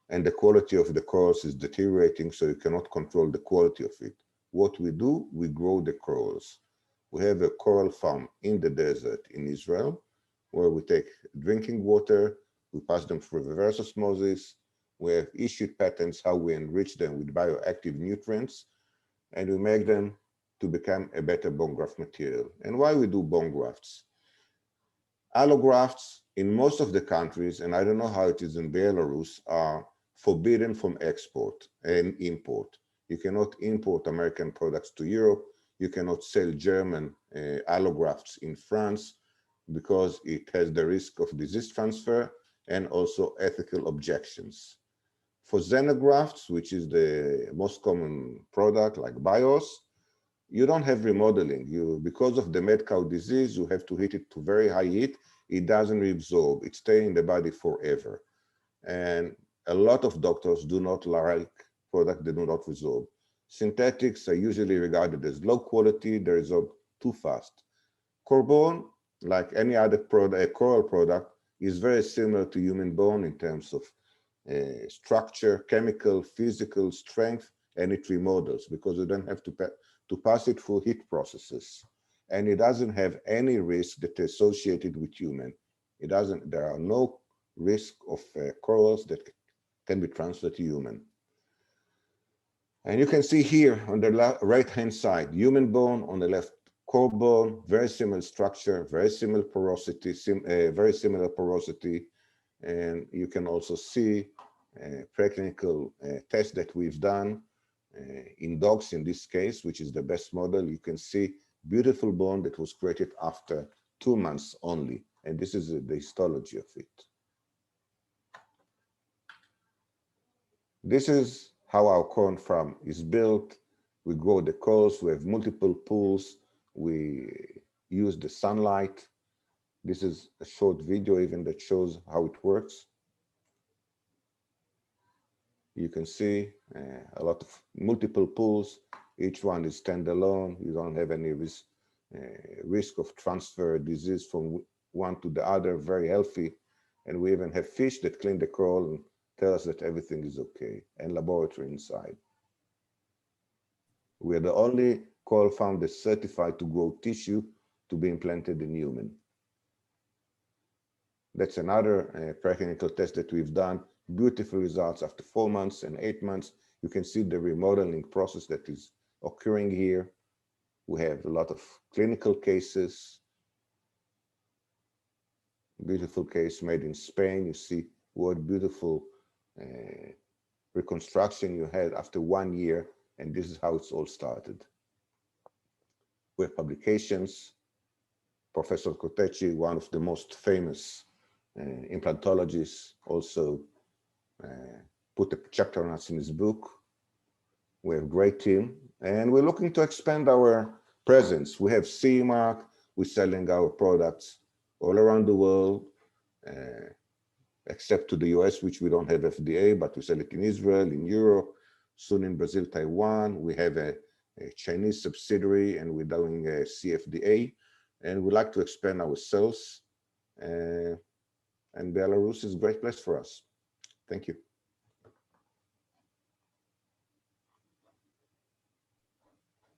and the quality of the corals is deteriorating, so you cannot control the quality of it. What we do, we grow the corals. We have a coral farm in the desert in Israel, where we take drinking water, we pass them through reverse osmosis. We have issued patents how we enrich them with bioactive nutrients, and we make them to become a better bone graft material. And why we do bone grafts? Allografts in most of the countries, and I don't know how it is in Belarus, are forbidden from export and import. You cannot import American products to Europe. You cannot sell German allografts in France because it has the risk of disease transfer and also ethical objections. For xenografts, which is the most common product like BIOS, you don't have remodeling. Because of the mad cow disease, you have to heat it to very high heat. It doesn't reabsorb. It stays in the body forever. And a lot of doctors do not like products that do not resorb. Synthetics are usually regarded as low quality. They resorb too fast. Core bone, like any other product, a coral product, is very similar to human bone in terms of structure, chemical, physical strength, and it remodels because you don't have to pass it through heat processes. And it doesn't have any risk that is associated with human. There are no risk of corals that can be transferred to human. And you can see here on the right-hand side, human bone, on the left, core bone, very similar structure, very similar porosity, and you can also see preclinical tests that we've done in dogs in this case, which is the best model. You can see beautiful bone that was created after 2 months only, and this is the histology of it. This is how our corn farm is built. We grow the corals, we have multiple pools, we use the sunlight. This is a short video even that shows how it works. You can see a lot of multiple pools. Each one is standalone. You don't have any risk of transfer disease from one to the other, very healthy. And we even have fish that clean the coral and tell us that everything is okay, and laboratory inside. We are the only coral farm that's certified to grow tissue to be implanted in human. That's another preclinical test that we've done. Beautiful results after 4 months and 8 months. You can see the remodeling process that is occurring here. We have a lot of clinical cases. Beautiful case made in Spain. You see what beautiful reconstruction you had after 1 year, and this is how it's all started. We have publications. Professor Kotechi, one of the most famous implantologists, also put a chapter on us in his book. We have a great team, and we're looking to expand our presence. We have CE mark. We're selling our products all around the world, except to the US, which we don't have FDA, but we sell it in Israel, in Europe, soon in Brazil, Taiwan. We have a Chinese subsidiary, and we're doing a CFDA, and we like to expand ourselves. And Belarus is a great place for us. Thank you.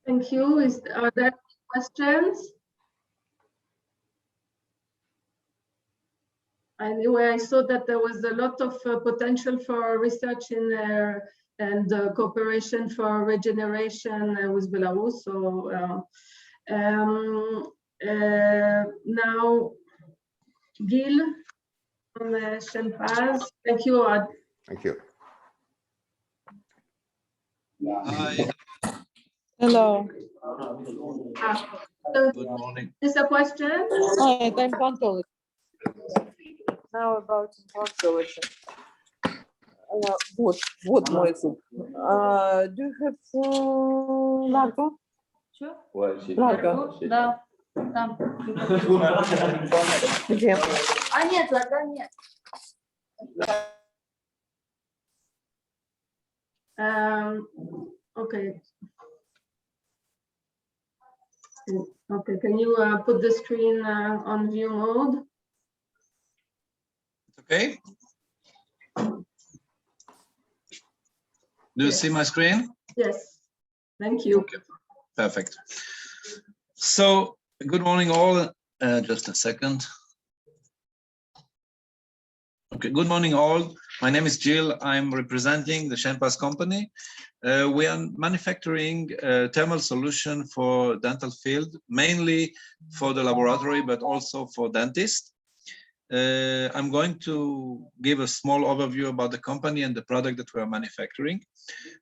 Thank you. Are there questions? Anyway, I saw that there was a lot of potential for research in there and cooperation for regeneration with Belarus. So now, Gil Shempaz, thank you. Thank you. Hi. Hello. Good morning. Is a question? Hi, I'm Now about implantology. Вот мой зуб. Do you have Largo? Largo? Да, там. Где? А нет, Largo нет. Okay. Okay, can you put the screen on view mode? Okay. Do you see my screen? Yes, thank you. Okay. Perfect. So, good morning all. Just a second. Okay, good morning all. My name is Gilles. I'm representing the Shenpas company. We are manufacturing a thermal solution for dental field, mainly for the laboratory, but also for dentists. I'm going to give a small overview about the company and the product that we are manufacturing.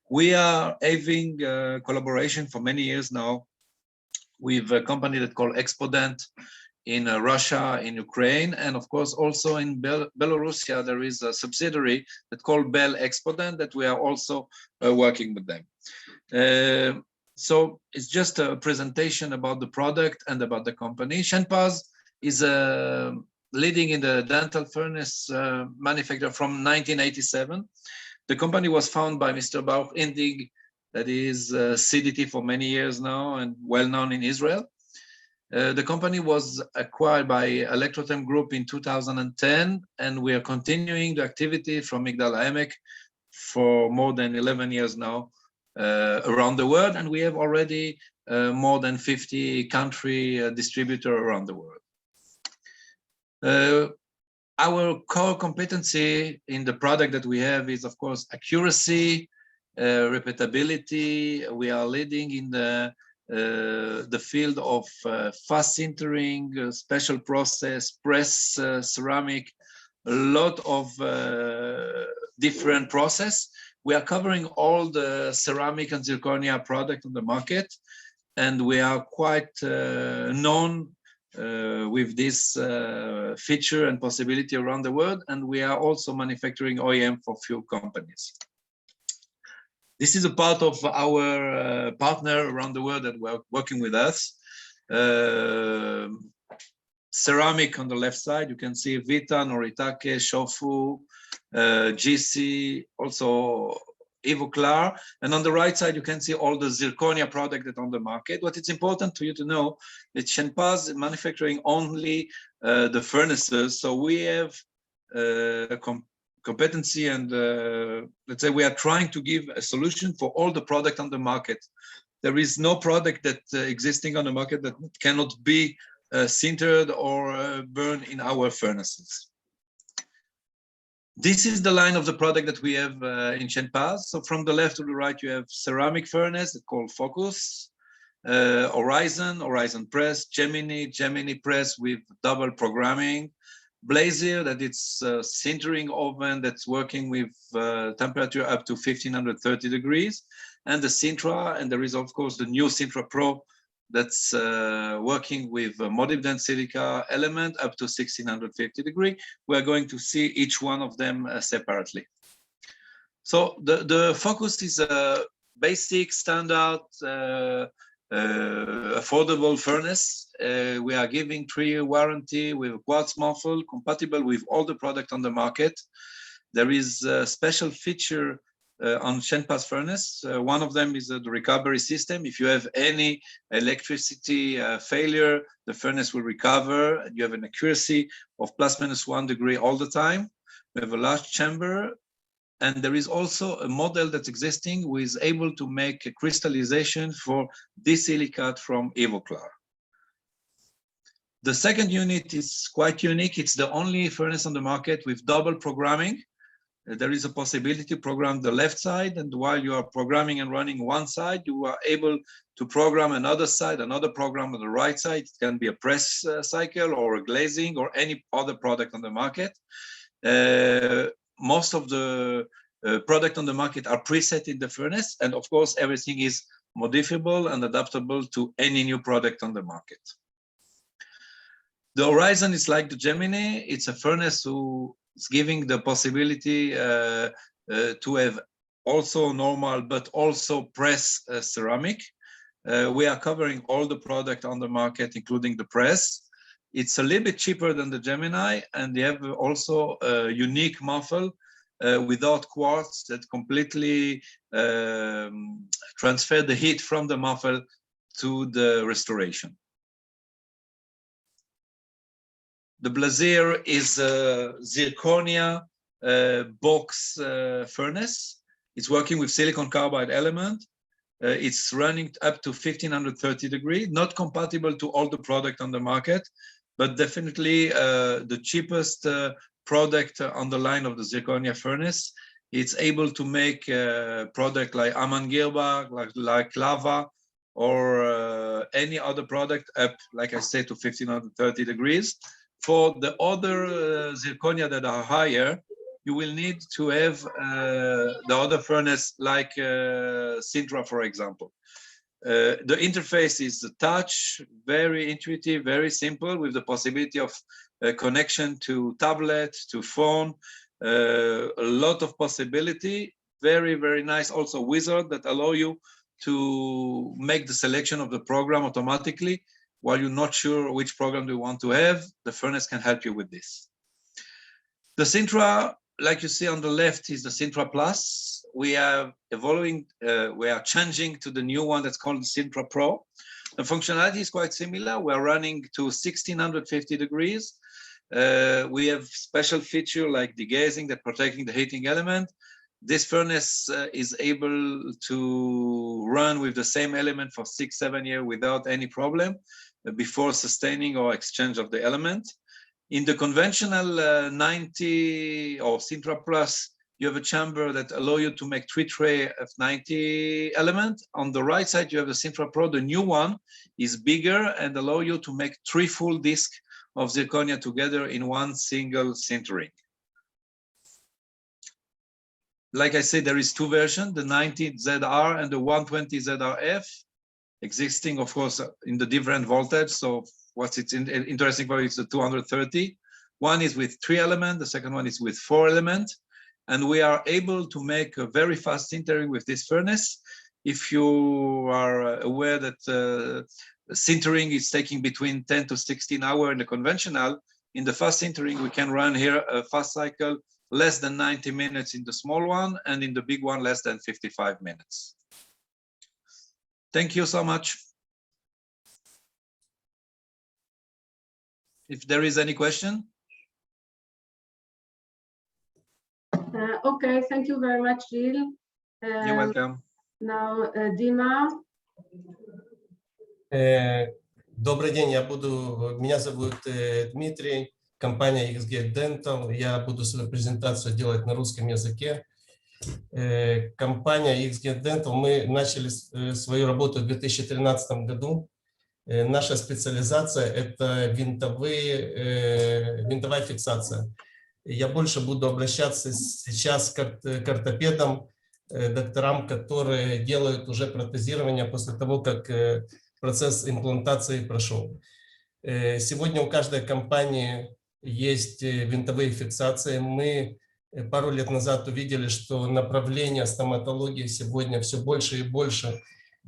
We are having collaboration for many years now with a company that called Exponent in Russia, in Ukraine, and of course also in Belarus. There is a subsidiary that called Bell Exponent that we are also working with them. So it's just a presentation about the product and about the company. Shenpas is leading in the dental furnace manufacturer from 1987. The company was founded by Mr. Baruch Indig, that is CDT for many years now and well known in Israel. The company was acquired by Electrotherm Group in 2010, and we are continuing the activity from Migdal HaEmek for more than 11 years now around the world, and we have already more than 50 country distributors around the world. Our core competency in the product that we have is, of course, accuracy, repeatability. We are leading in the field of fast sintering, special process, press, ceramic, a lot of different process. We are covering all the ceramic and zirconia product on the market, and we are quite known with this feature and possibility around the world, and we are also manufacturing OEM for few companies. This is a part of our partner around the world that were working with us. Ceramic on the left side, you can see Vita, Noritake, Shofu, GC, also Evoclar. And on the right side, you can see all the zirconia product that on the market. What it's important for you to know that Shenpas is manufacturing only the furnaces. So we have competency and let's say we are trying to give a solution for all the product on the market. There is no product that existing on the market that cannot be sintered or burned in our furnaces. This is the line of the product that we have in Shenpas. So from the left to the right, you have ceramic furnace called Focus, Horizon, Horizon Press, Gemini Press with double programming, Blazer, that it's a sintering oven that's working with temperature up to 1530 degrees, and the Sintra, and there is of course the new Sintra Pro that's working with molybdenum silica element up to 1650 degrees. We are going to see each one of them separately. So the Focus is a basic, standard, affordable furnace. We are giving 3-year warranty with a quartz muffle, compatible with all the product on the market. There is a special feature on Shenpas furnace. One of them is the recovery system. If you have any electricity failure, the furnace will recover, and you have an accuracy of ±1 degree all the time. We have a large chamber, and there is also a model that's existing who is able to make a crystallization for disilicate from Evoclar. The second unit is quite unique. It's the only furnace on the market with double programming. There is a possibility to program the left side, and while you are programming and running one side, you are able to program another side, another program on the right side. It can be a press cycle or a glazing or any other product on the market. Most of the product on the market are preset in the furnace, and of course, everything is modifiable and adaptable to any new product on the market. The Horizon is like the Gemini. It's a furnace who is giving the possibility to have also normal, but also press ceramic. We are covering all the product on the market, including the press. It's a little bit cheaper than the Gemini, and they have also a unique muffle without quartz that completely transfer the heat from the muffle to the restoration. The Blazier is a zirconia box furnace. It's working with silicon carbide element. It's running up to 1530 degrees, not compatible to all the product on the market, but definitely the cheapest product on the line of the zirconia furnace. It's able to make product like Amangirba, like lava, or any other product up, like I said, to 1530 degrees. For the other zirconia that are higher, you will need to have the other furnace like Sintra, for example. The interface is the touch, very intuitive, very simple, with the possibility of connection to tablet, to phone, a lot of possibility, very, very nice also wizard that allow you to make the selection of the program automatically. While you're not sure which program you want to have, the furnace can help you with this. The Sintra, like you see on the left, is the Sintra Plus. We are evolving, we are changing to the new one that's called the Sintra Pro. The functionality is quite similar. We're running to 1650 degrees. We have special feature like degazing that protecting the heating element. This furnace is able to run with the same element for 6-7 years without any problem before sustaining or exchange of the element. In the conventional 90 or Sintra Plus, you have a chamber that allow you to make 3 tray of 90 element. On the right side, you have the Sintra Pro. The new one is bigger and allow you to make 3 full disc of zirconia together in one single sintering. Like I said, there is 2 versions, the 90 ZR and the 120 ZRF, existing, of course, in the different voltage. So what's interesting for you is the 230. One is with 3 elements, the second one is with 4 elements. And we are able to make a very fast sintering with this furnace. If you are aware that sintering is taking between 10 to 16 hours in the conventional, in the fast sintering, we can run here a fast cycle less than 90 minutes in the small one, and in the big one, less than 55 minutes. Thank you so much. If there is any question. Okay, thank you very much, Gilles. You're welcome. Now, Dima. Добрый день, меня зовут Дмитрий, компания XG Dental. Я буду свою презентацию делать на русском языке. Компания XG Dental, мы начали свою работу в 2013 году. Наша специализация – это винтовая фиксация. Я больше буду обращаться сейчас к ортопедам, докторам, которые делают уже протезирование после того, как процесс имплантации прошел. Сегодня у каждой компании есть винтовые фиксации. Мы пару лет назад увидели, что направление стоматологии сегодня все больше и больше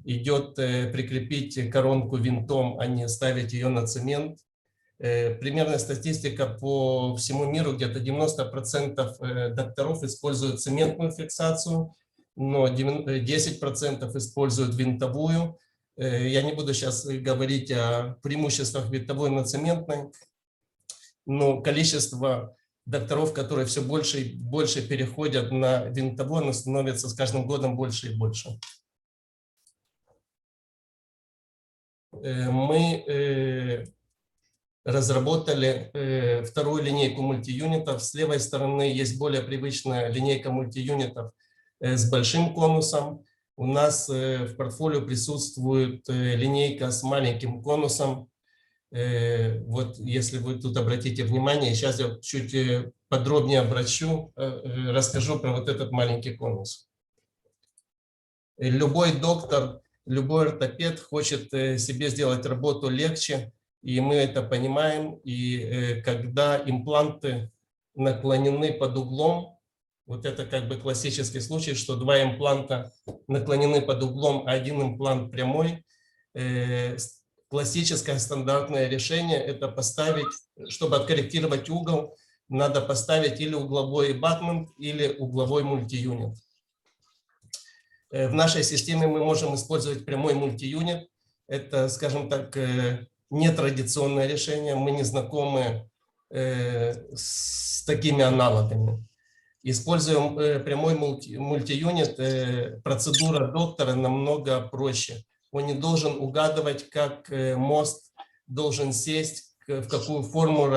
идет прикрепить коронку винтом, а не ставить ее на цемент. Примерная статистика по всему миру, где-то 90% докторов используют цементную фиксацию, но 10% используют винтовую. Я не буду сейчас говорить о преимуществах винтовой над цементной, но количество докторов, которые все больше и больше переходят на винтовую, становится с каждым годом больше и больше. Мы разработали вторую линейку мультиюнитов. С левой стороны есть более привычная линейка мультиюнитов с большим конусом. У нас в портфолио присутствует линейка с маленьким конусом. Вот если вы тут обратите внимание, сейчас я чуть подробнее расскажу про вот этот маленький конус. Любой доктор, любой ортопед хочет себе сделать работу легче, и мы это понимаем. И когда импланты наклонены под углом, Вот это как бы классический случай, что два импланта наклонены под углом, а один имплант прямой. Классическое стандартное решение – это поставить, чтобы откорректировать угол, надо поставить или угловой абатмент, или угловой мультиюнит. В нашей системе мы можем использовать прямой мультиюнит. Это, скажем так, нетрадиционное решение. Мы не знакомы с такими аналогами. Используем прямой мультиюнит. Процедура доктора намного проще. Он не должен угадывать, как мост должен сесть, в какую форму,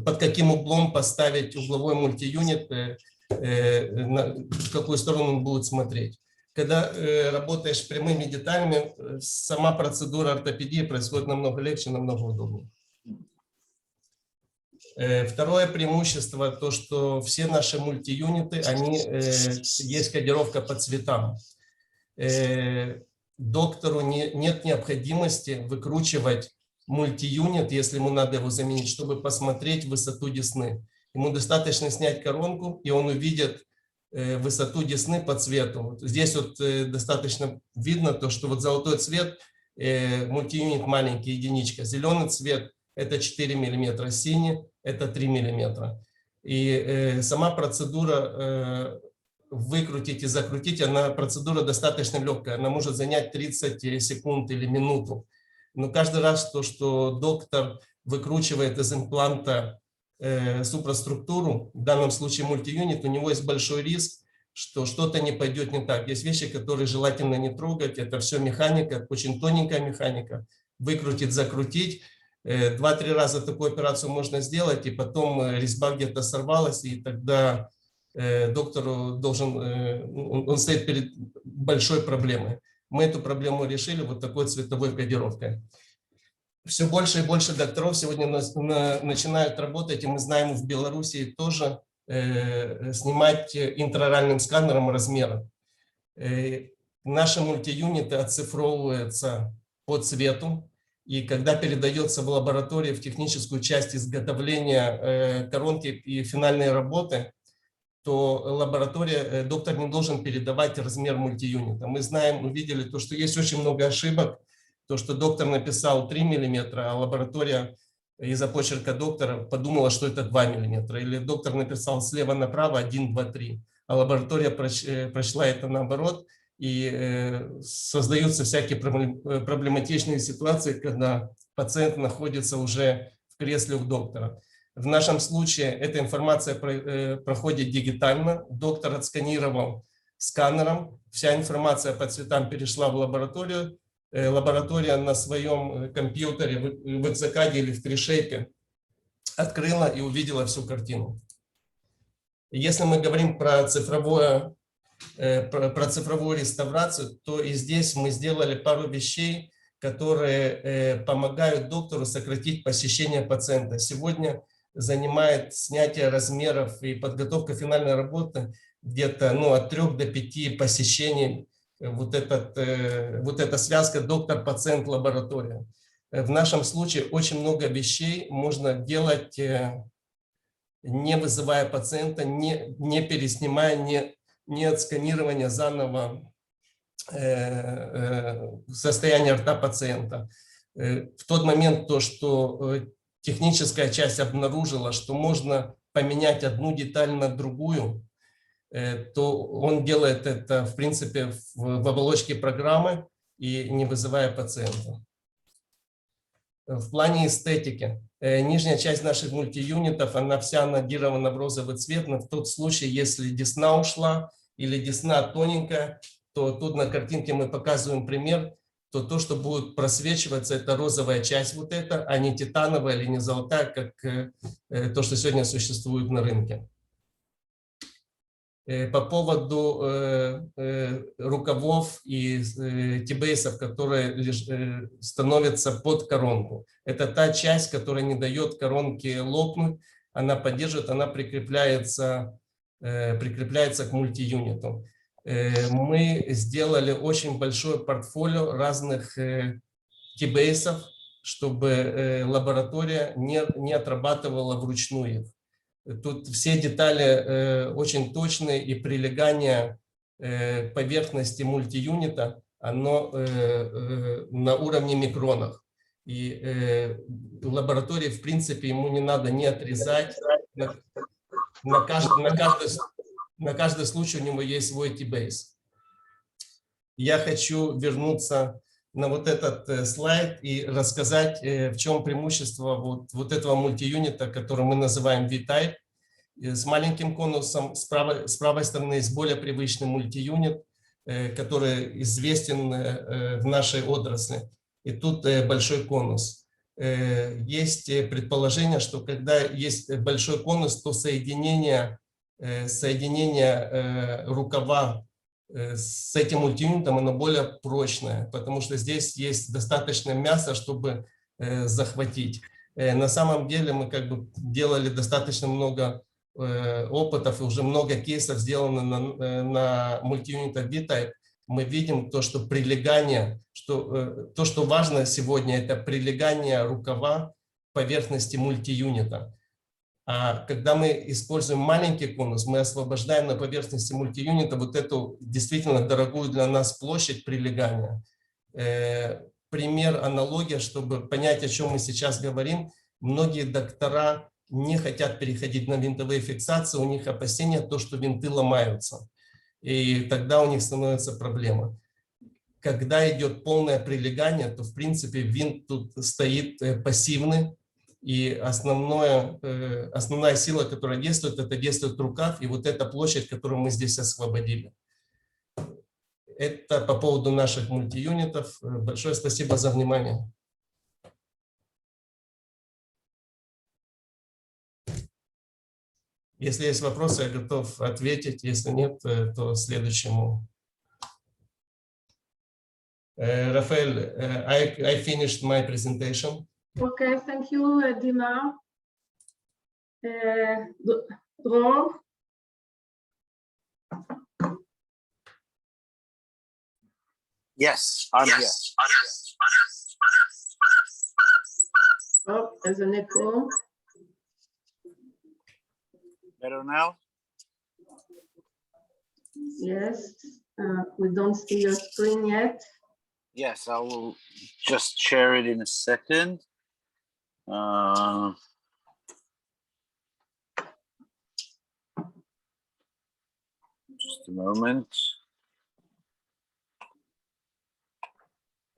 под каким углом поставить угловой мультиюнит, в какую сторону он будет смотреть. Когда работаешь прямыми деталями, сама процедура ортопедии происходит намного легче, намного удобнее. Второе преимущество, то, что все наши мультиюниты, есть кодировка по цветам. Доктору нет необходимости выкручивать мультиюнит, если ему надо его заменить, чтобы посмотреть высоту десны. Ему достаточно снять коронку, и он увидит высоту десны по цвету. Здесь вот достаточно видно то, что вот золотой цвет, мультиюнит маленький, единичка. Зеленый цвет – это 4 мм, синий – это 3 мм. И сама процедура выкрутить и закрутить, процедура достаточно легкая. Она может занять 30 секунд или минуту. Но каждый раз то, что доктор выкручивает из импланта супраструктуру, в данном случае мультиюнит, у него есть большой риск, что что-то не пойдет не так. Есть вещи, которые желательно не трогать. Это все механика, очень тоненькая механика. Выкрутить, закрутить. 2-3 раза такую операцию можно сделать, и потом резьба где-то сорвалась, и тогда доктору он стоит перед большой проблемой. Мы эту проблему решили вот такой цветовой кодировкой. Все больше и больше докторов сегодня начинают работать, и мы знаем, в Беларуси тоже снимать интраоральным сканером размеры. Наши мультиюниты оцифровываются по цвету, и когда передается в лаборатории в техническую часть изготовления коронки и финальной работы, то лаборатория, доктор не должен передавать размер мультиюнита. Мы знаем, увидели то, что есть очень много ошибок, то, что доктор написал 3 мм, а лаборатория из-за почерка доктора подумала, что это 2 мм. Или доктор написал слева направо 1, 2, 3, а лаборатория прочла это наоборот. И создаются всякие проблематичные ситуации, когда пациент находится уже в кресле у доктора. В нашем случае эта информация проходит дигитально. Доктор отсканировал сканером. Вся информация по цветам перешла в лабораторию. Лаборатория на своем компьютере в экзокаде или в трешейпе открыла и увидела всю картину. Если мы говорим про цифровую реставрацию, то и здесь мы сделали пару вещей, которые помогают доктору сократить посещение пациента. Сегодня занимает снятие размеров и подготовка финальной работы где-то от 3 до 5 посещений. Вот эта связка доктор-пациент-лаборатория. В нашем случае очень много вещей можно делать, не вызывая пациента, не переснимая, не отсканирования заново состояния рта пациента. В тот момент, что техническая часть обнаружила, что можно поменять одну деталь на другую, то он делает это, в принципе, в оболочке программы и не вызывая пациента. В плане эстетики. Нижняя часть наших мультиюнитов, она вся анодирована в розовый цвет, но в тот случай, если десна ушла или десна тоненькая, то тут на картинке мы показываем пример, то, что будет просвечиваться, это розовая часть вот эта, а не титановая или не золотая, как то, что сегодня существует на рынке. По поводу рукавов и тибейсов, которые становятся под коронку. Это та часть, которая не дает коронке лопнуть, она поддерживает, она прикрепляется к мультиюниту. Мы сделали очень большое портфолио разных тибейсов, чтобы лаборатория не отрабатывала вручную их. Тут все детали очень точные, и прилегание поверхности мультиюнита, оно на уровне микронов. И лаборатории, в принципе, ему не надо не отрезать. На каждый случай у него есть свой T-бейс. Я хочу вернуться на вот этот слайд и рассказать, в чем преимущество вот этого мультиюнита, который мы называем V-type. С маленьким конусом, с правой стороны есть более привычный мультиюнит, который известен в нашей отрасли. И тут большой конус. Есть предположение, что когда есть большой конус, то соединение рукава с этим мультиюнитом, оно более прочное, потому что здесь есть достаточно мяса, чтобы захватить. На самом деле мы как бы делали достаточно много опытов, и уже много кейсов сделано на мультиюнитах V-type. Мы видим то, что прилегание, то, что важно сегодня, это прилегание рукава к поверхности мультиюнита. А когда мы используем маленький конус, мы освобождаем на поверхности мультиюнита вот эту действительно дорогую для нас площадь прилегания. Пример, аналогия, чтобы понять, о чем мы сейчас говорим. Многие доктора не хотят переходить на винтовые фиксации, у них опасения то, что винты ломаются. И тогда у них становится проблема. Когда идет полное прилегание, то в принципе винт тут стоит пассивный, и основная сила, которая действует, это действует рукав, и вот эта площадь, которую мы здесь освободили. Это по поводу наших мультиюнитов. Большое спасибо за внимание. Если есть вопросы, я готов ответить. Если нет, то следующему. Рафаэль, I finished my presentation. Okay, thank you, Dima. Dror. Yes, I'm here. Oh, there's an echo. Better now? Yes, we don't see your screen yet. Yes, I will just share it in a second. Just a moment.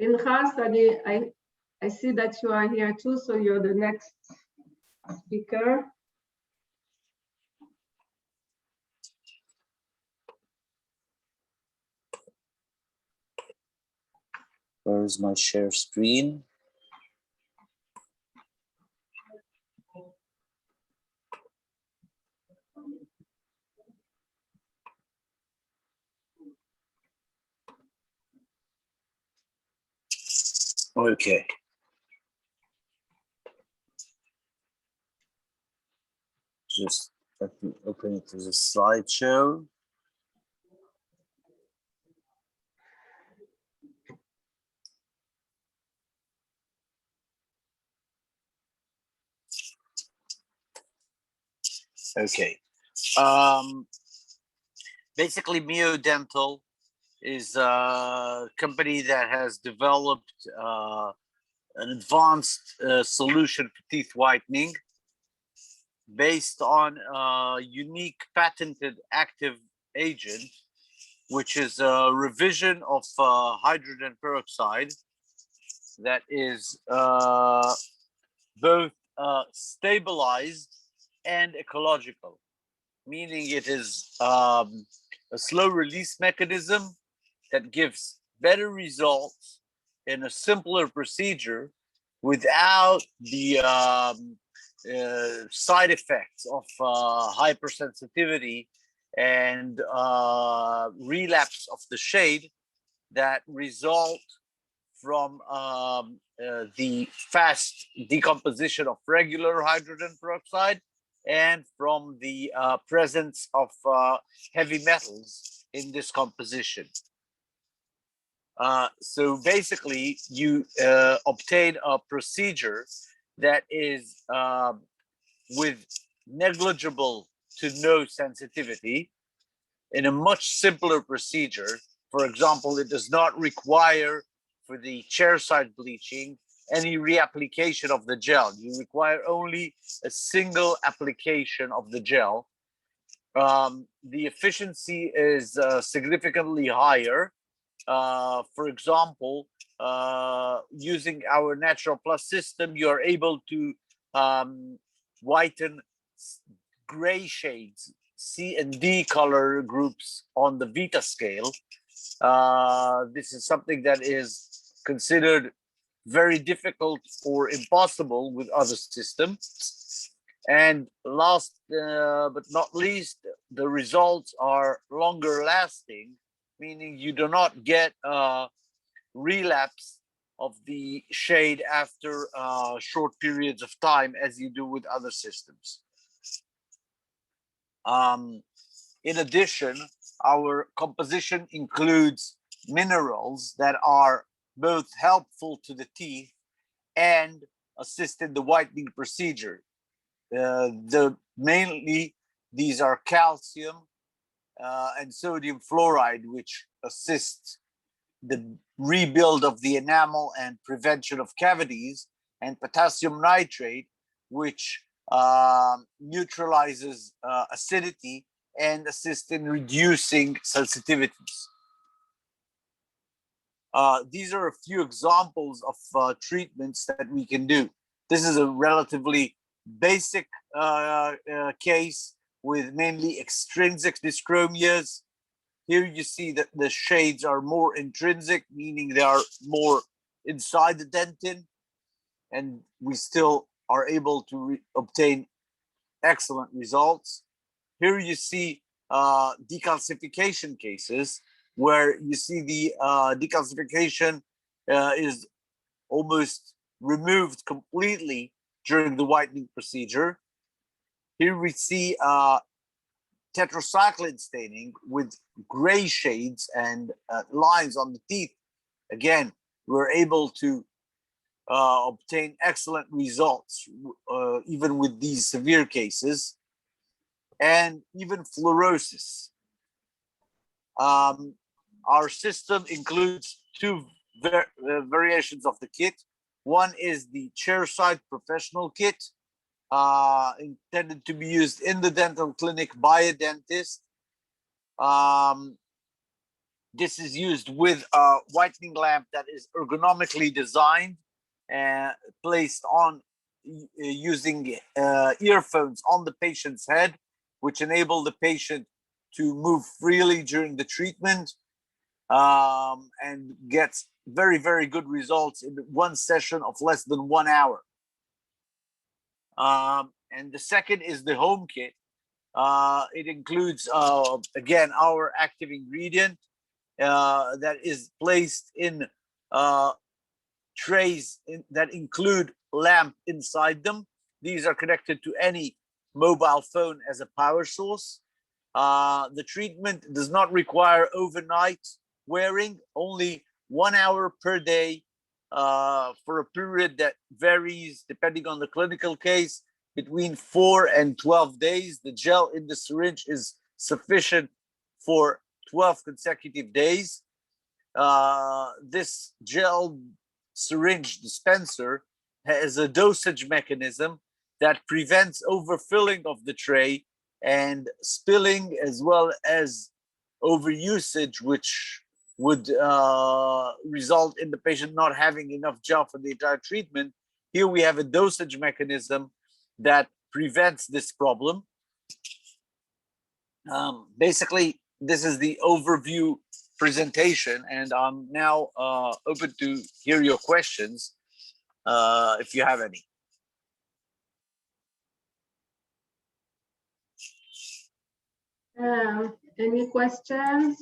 Inhas, I see that you are here too, so you're the next speaker. Where is my share screen? Okay. Just let me open it as a slideshow. Okay. Basically, Miodental is a company that has developed an advanced solution for teeth whitening based on a unique patented active agent, which is a revision of hydrogen peroxide that is both stabilized and ecological, meaning it is a slow release mechanism that gives better results in a simpler procedure without the side effects of hypersensitivity and relapse of the shade that result from the fast decomposition of regular hydrogen peroxide and from the presence of heavy metals in this composition. So basically, you obtain a procedure that is with negligible to no sensitivity in a much simpler procedure. For example, it does not require for the chairside bleaching any reapplication of the gel. You require only a single application of the gel. The efficiency is significantly higher. For example, using our Natural Plus system, you are able to whiten gray shades, C and D color groups on the Vita scale. This is something that is considered very difficult or impossible with other systems. And last but not least, the results are longer lasting, meaning you do not get a relapse of the shade after short periods of time as you do with other systems. In addition, our composition includes minerals that are both helpful to the teeth and assist in the whitening procedure. Mainly, these are calcium and sodium fluoride, which assist the rebuild of the enamel and prevention of cavities, and potassium nitrate, which neutralizes acidity and assists in reducing sensitivities. These are a few examples of treatments that we can do. This is a relatively basic case with mainly extrinsic dyschromias. Here you see that the shades are more intrinsic, meaning they are more inside the dentin, and we still are able to obtain excellent results. Here you see decalcification cases where you see the decalcification is almost removed completely during the whitening procedure. Here we see tetracycline staining with gray shades and lines on the teeth. Again, we're able to obtain excellent results even with these severe cases, and even fluorosis. Our system includes two variations of the kit. One is the chairside professional kit, intended to be used in the dental clinic by a dentist. This is used with a whitening lamp that is ergonomically designed and placed on using earphones on the patient's head, which enable the patient to move freely during the treatment and gets very, very good results in one session of less than 1 hour. And the second is the home kit. It includes, again, our active ingredient that is placed in trays that include lamp inside them. These are connected to any mobile phone as a power source. The treatment does not require overnight wearing, only 1 hour per day for a period that varies depending on the clinical case between 4 and 12 days. The gel in the syringe is sufficient for 12 consecutive days. This gel syringe dispenser has a dosage mechanism that prevents overfilling of the tray and spilling, as well as overusage, which would result in the patient not having enough gel for the entire treatment. Here we have a dosage mechanism that prevents this problem. Basically, this is the overview presentation, and I'm now open to hear your questions if you have any. Any questions?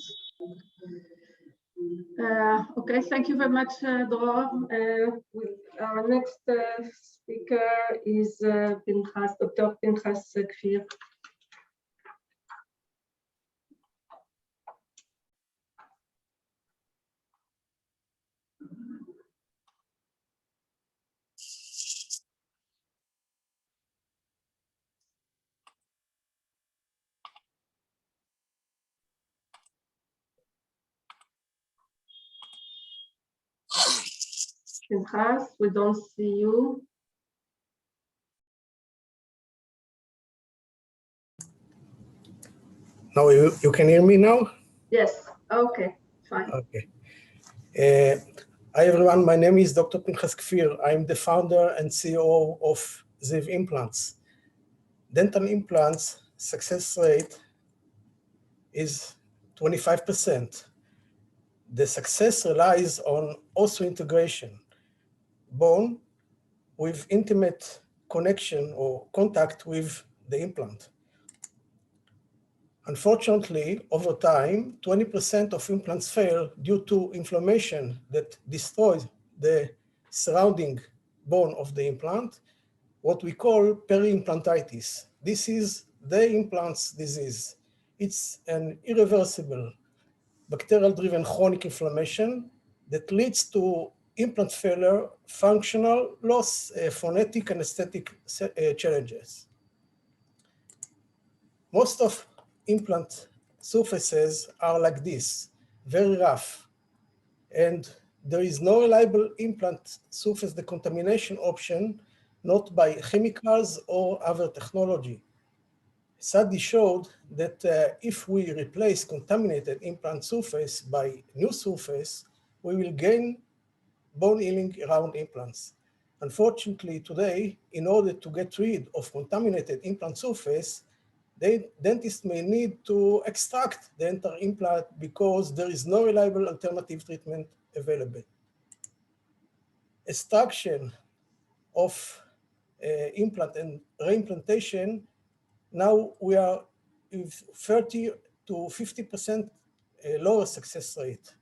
Okay, thank you very much, Dror. Our next speaker is Dr. Pinchas Kfir. Pinchas, we don't see you. Now you can hear me now? Yes, okay, fine. Okay. Hi everyone, my name is Dr. Pinchas Kfir. I'm the founder and CEO of Ziv Implants. Dental implants success rate is 25%. The success relies on osseointegration, bone with intimate connection or contact with the implant. Unfortunately, over time, 20% of implants fail due to inflammation that destroys the surrounding bone of the implant, what we call peri-implantitis. This is the implant's disease. It's an irreversible bacterial-driven chronic inflammation that leads to implant failure, functional loss, phonetic and aesthetic challenges. Most of implant surfaces are like this, very rough, and there is no reliable implant surface decontamination option, not by chemicals or other technology. Study showed that if we replace contaminated implant surface by new surface, we will gain bone healing around implants. Unfortunately, today, in order to get rid of contaminated implant surface, the dentist may need to extract the entire implant because there is no reliable alternative treatment available. Extraction of implant and reimplantation, now we are with 30 to 50% lower success rate.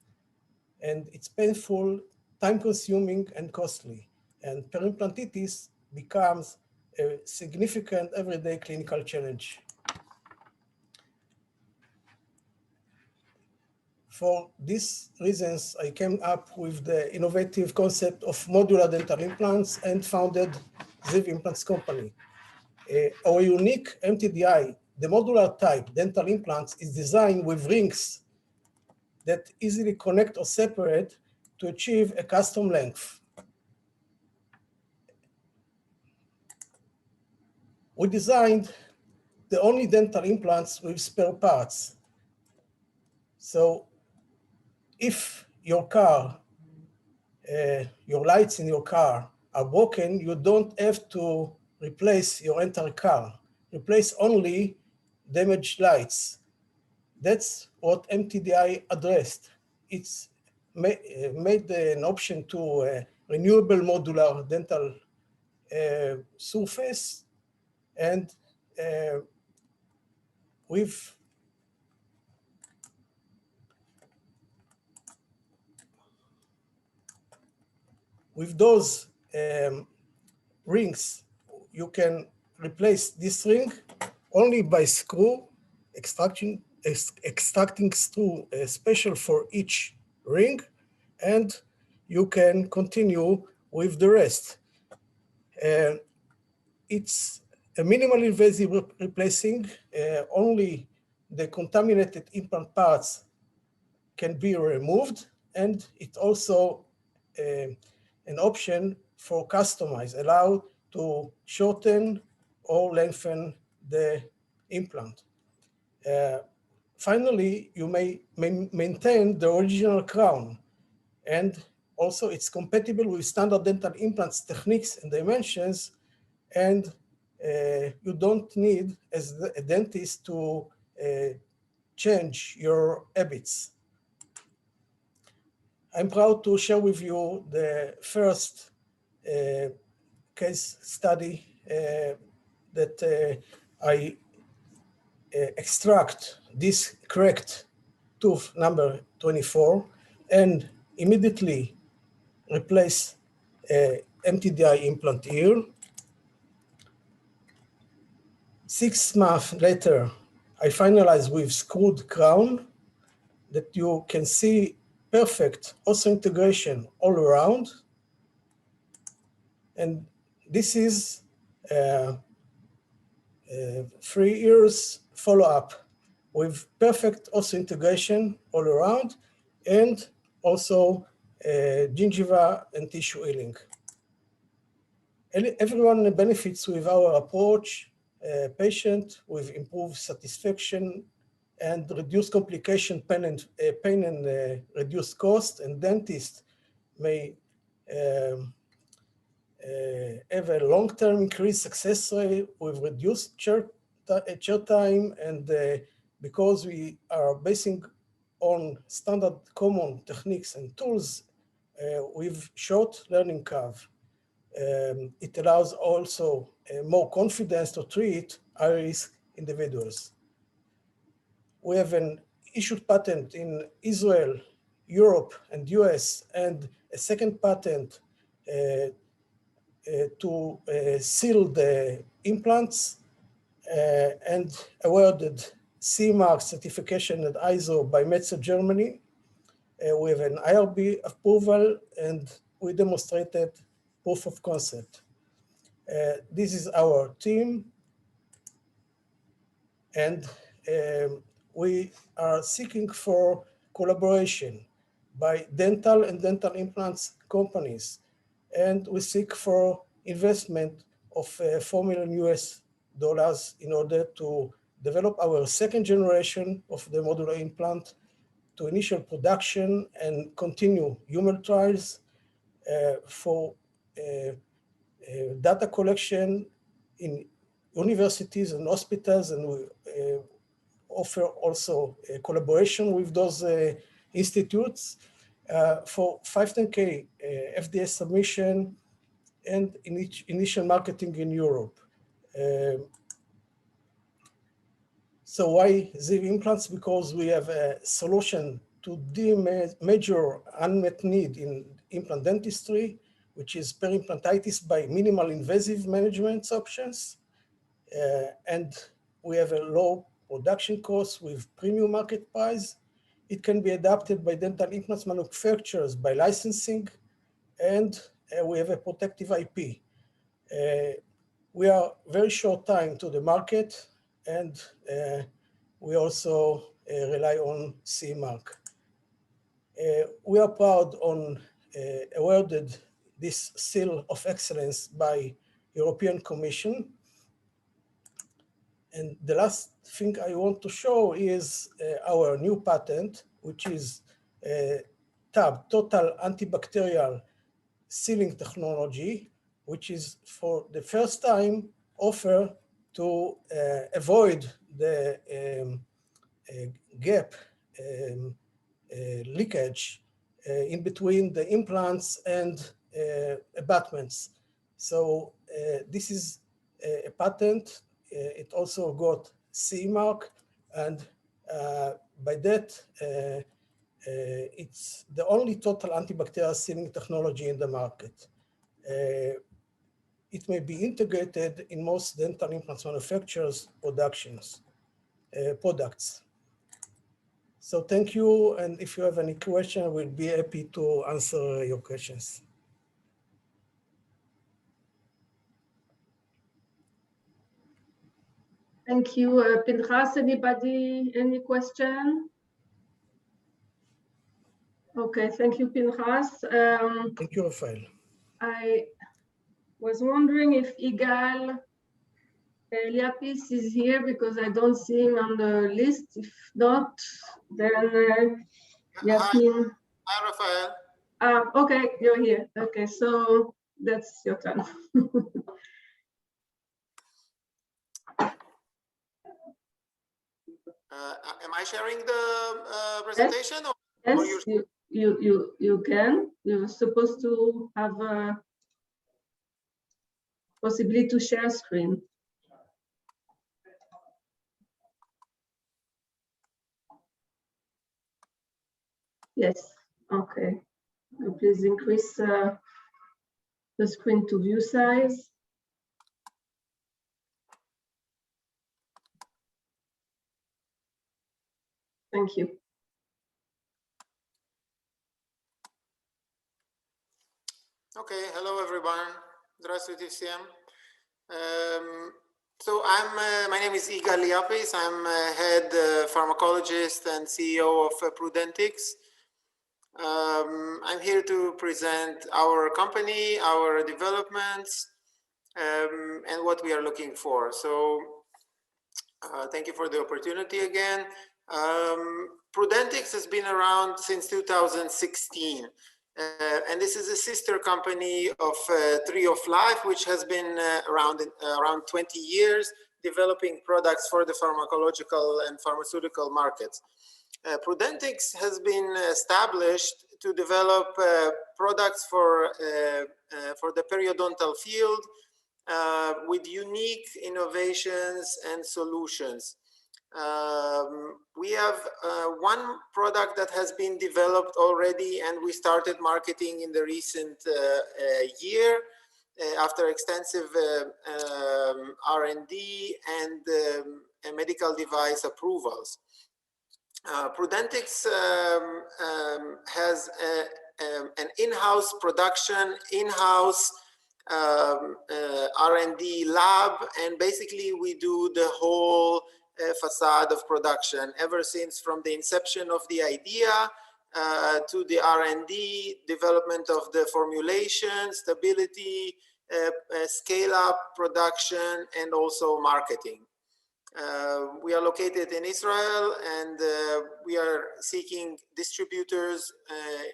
And it's painful, time-consuming, and costly. And peri-implantitis becomes a significant everyday clinical challenge. For these reasons, I came up with the innovative concept of modular dental implants and founded Ziv Implants Company. Our unique MTDI, the modular type dental implants, is designed with rings that easily connect or separate to achieve a custom length. We designed the only dental implants with spare parts. So if your car, your lights in your car are broken, you don't have to replace your entire car. Replace only damaged lights. That's what MTDI addressed. It's made an option to renewable modular dental surface, and with those rings, you can replace this ring only by screw, extracting screw special for each ring, and you can continue with the rest. It's a minimally invasive replacing. Only the contaminated implant parts can be removed, and it also an option for customize, allow to shorten or lengthen the implant. Finally, you may maintain the original crown, and also it's compatible with standard dental implants techniques and dimensions, and you don't need, as a dentist, to change your habits. I'm proud to share with you the first case study that I extract this correct tooth number 24 and immediately replace MTDI implant here. 6 months later, I finalize with screwed crown that you can see perfect osseointegration all around. And this is 3 years follow-up with perfect osseointegration all around, and also gingiva and tissue healing. Everyone benefits with our approach, patient with improved satisfaction and reduced complication, pain and reduced cost, and dentists may have a long-term increased success rate with reduced chair time, and because we are basing on standard common techniques and tools with short learning curve. It allows also more confidence to treat high-risk individuals. We have an issued patent in Israel, Europe, and US, and a second patent to seal the implants, and awarded CE mark certification at ISO by Metzer Germany. We have an IRB approval, and we demonstrated proof of concept. This is our team, and we are seeking for collaboration by dental and dental implants companies, and we seek for investment of $4 million in order to develop our second generation of the modular implant to initial production and continue human trials for data collection in universities and hospitals, and we offer also a collaboration with those institutes for 510K FDA submission and initial marketing in Europe. So why ZIV implants? Because we have a solution to the major unmet need in implant dentistry, which is perimplantitis by minimal invasive management options. And we have a low production cost with premium market price. It can be adapted by dental implants manufacturers by licensing, and we have a protective IP. We are very short time to the market, and we also rely on CE mark. We are proud on awarded this seal of excellence by European Commission. And the last thing I want to show is our new patent, which is TAB, Total Antibacterial Sealing Technology, which is for the first time offer to avoid the gap leakage in between the implants and abutments. So this is a patent. It also got CE mark, and by that, it's the only total antibacterial sealing technology in the market. It may be integrated in most dental implants manufacturers' products. So thank you, and if you have any question, we'll be happy to answer your questions. Thank you, Pinchas. Anybody, any question? Okay, thank you, Pinchas. Thank you, Rafael. I was wondering if Igal Liapis is here, because I don't see him on the list. If not, then Yasmin. Hi, Rafael. Okay, you're here. Okay, so that's your turn. Am I sharing the presentation? Yes, you can. You're supposed to have a possibility to share screen. Yes, okay. Please increase the screen to view size. Thank you. Okay, hello everyone. Здравствуйте всем. So my name is Igal Liapis. I'm head pharmacologist and CEO of Prudentics. I'm here to present our company, our developments, and what we are looking for. So thank you for the opportunity again. Prudentics has been around since 2016. And this is a sister company of Tree of Life, which has been around 20 years, developing products for the pharmacological and pharmaceutical markets. Prudentics has been established to develop products for the periodontal field with unique innovations and solutions. We have one product that has been developed already, and we started marketing in the recent year after extensive R&D and medical device approvals. Prudentics has an in-house production, in-house R&D lab, and basically we do the whole facade of production ever since from the inception of the idea to the R&D, development of the formulation, stability, scale up production, and also marketing. We are located in Israel, and we are seeking distributors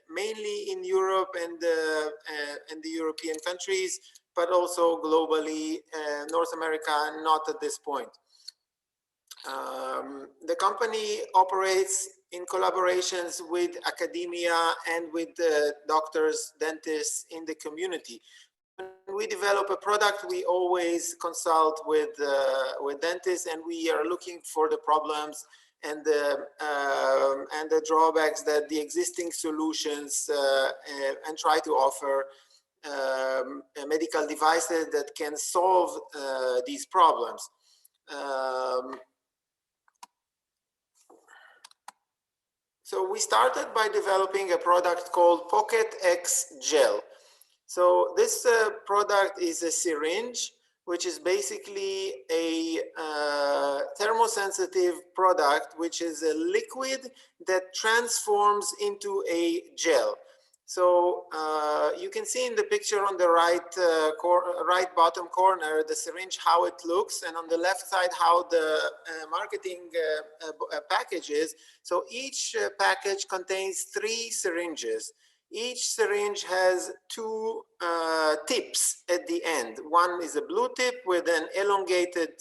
mainly in Europe and the European countries, but also globally. North America, not at this point. The company operates in collaborations with academia and with doctors, dentists in the community. When we develop a product, we always consult with dentists, and we are looking for the problems and the drawbacks that the existing solutions and try to offer medical devices that can solve these problems. So we started by developing a product called Pocket X Gel. So this product is a syringe, which is basically a thermosensitive product, which is a liquid that transforms into a gel. So you can see in the picture on the right bottom corner, the syringe, how it looks, and on the left side, how the marketing package is. So each package contains 3 syringes. Each syringe has 2 tips at the end. One is a blue tip with an elongated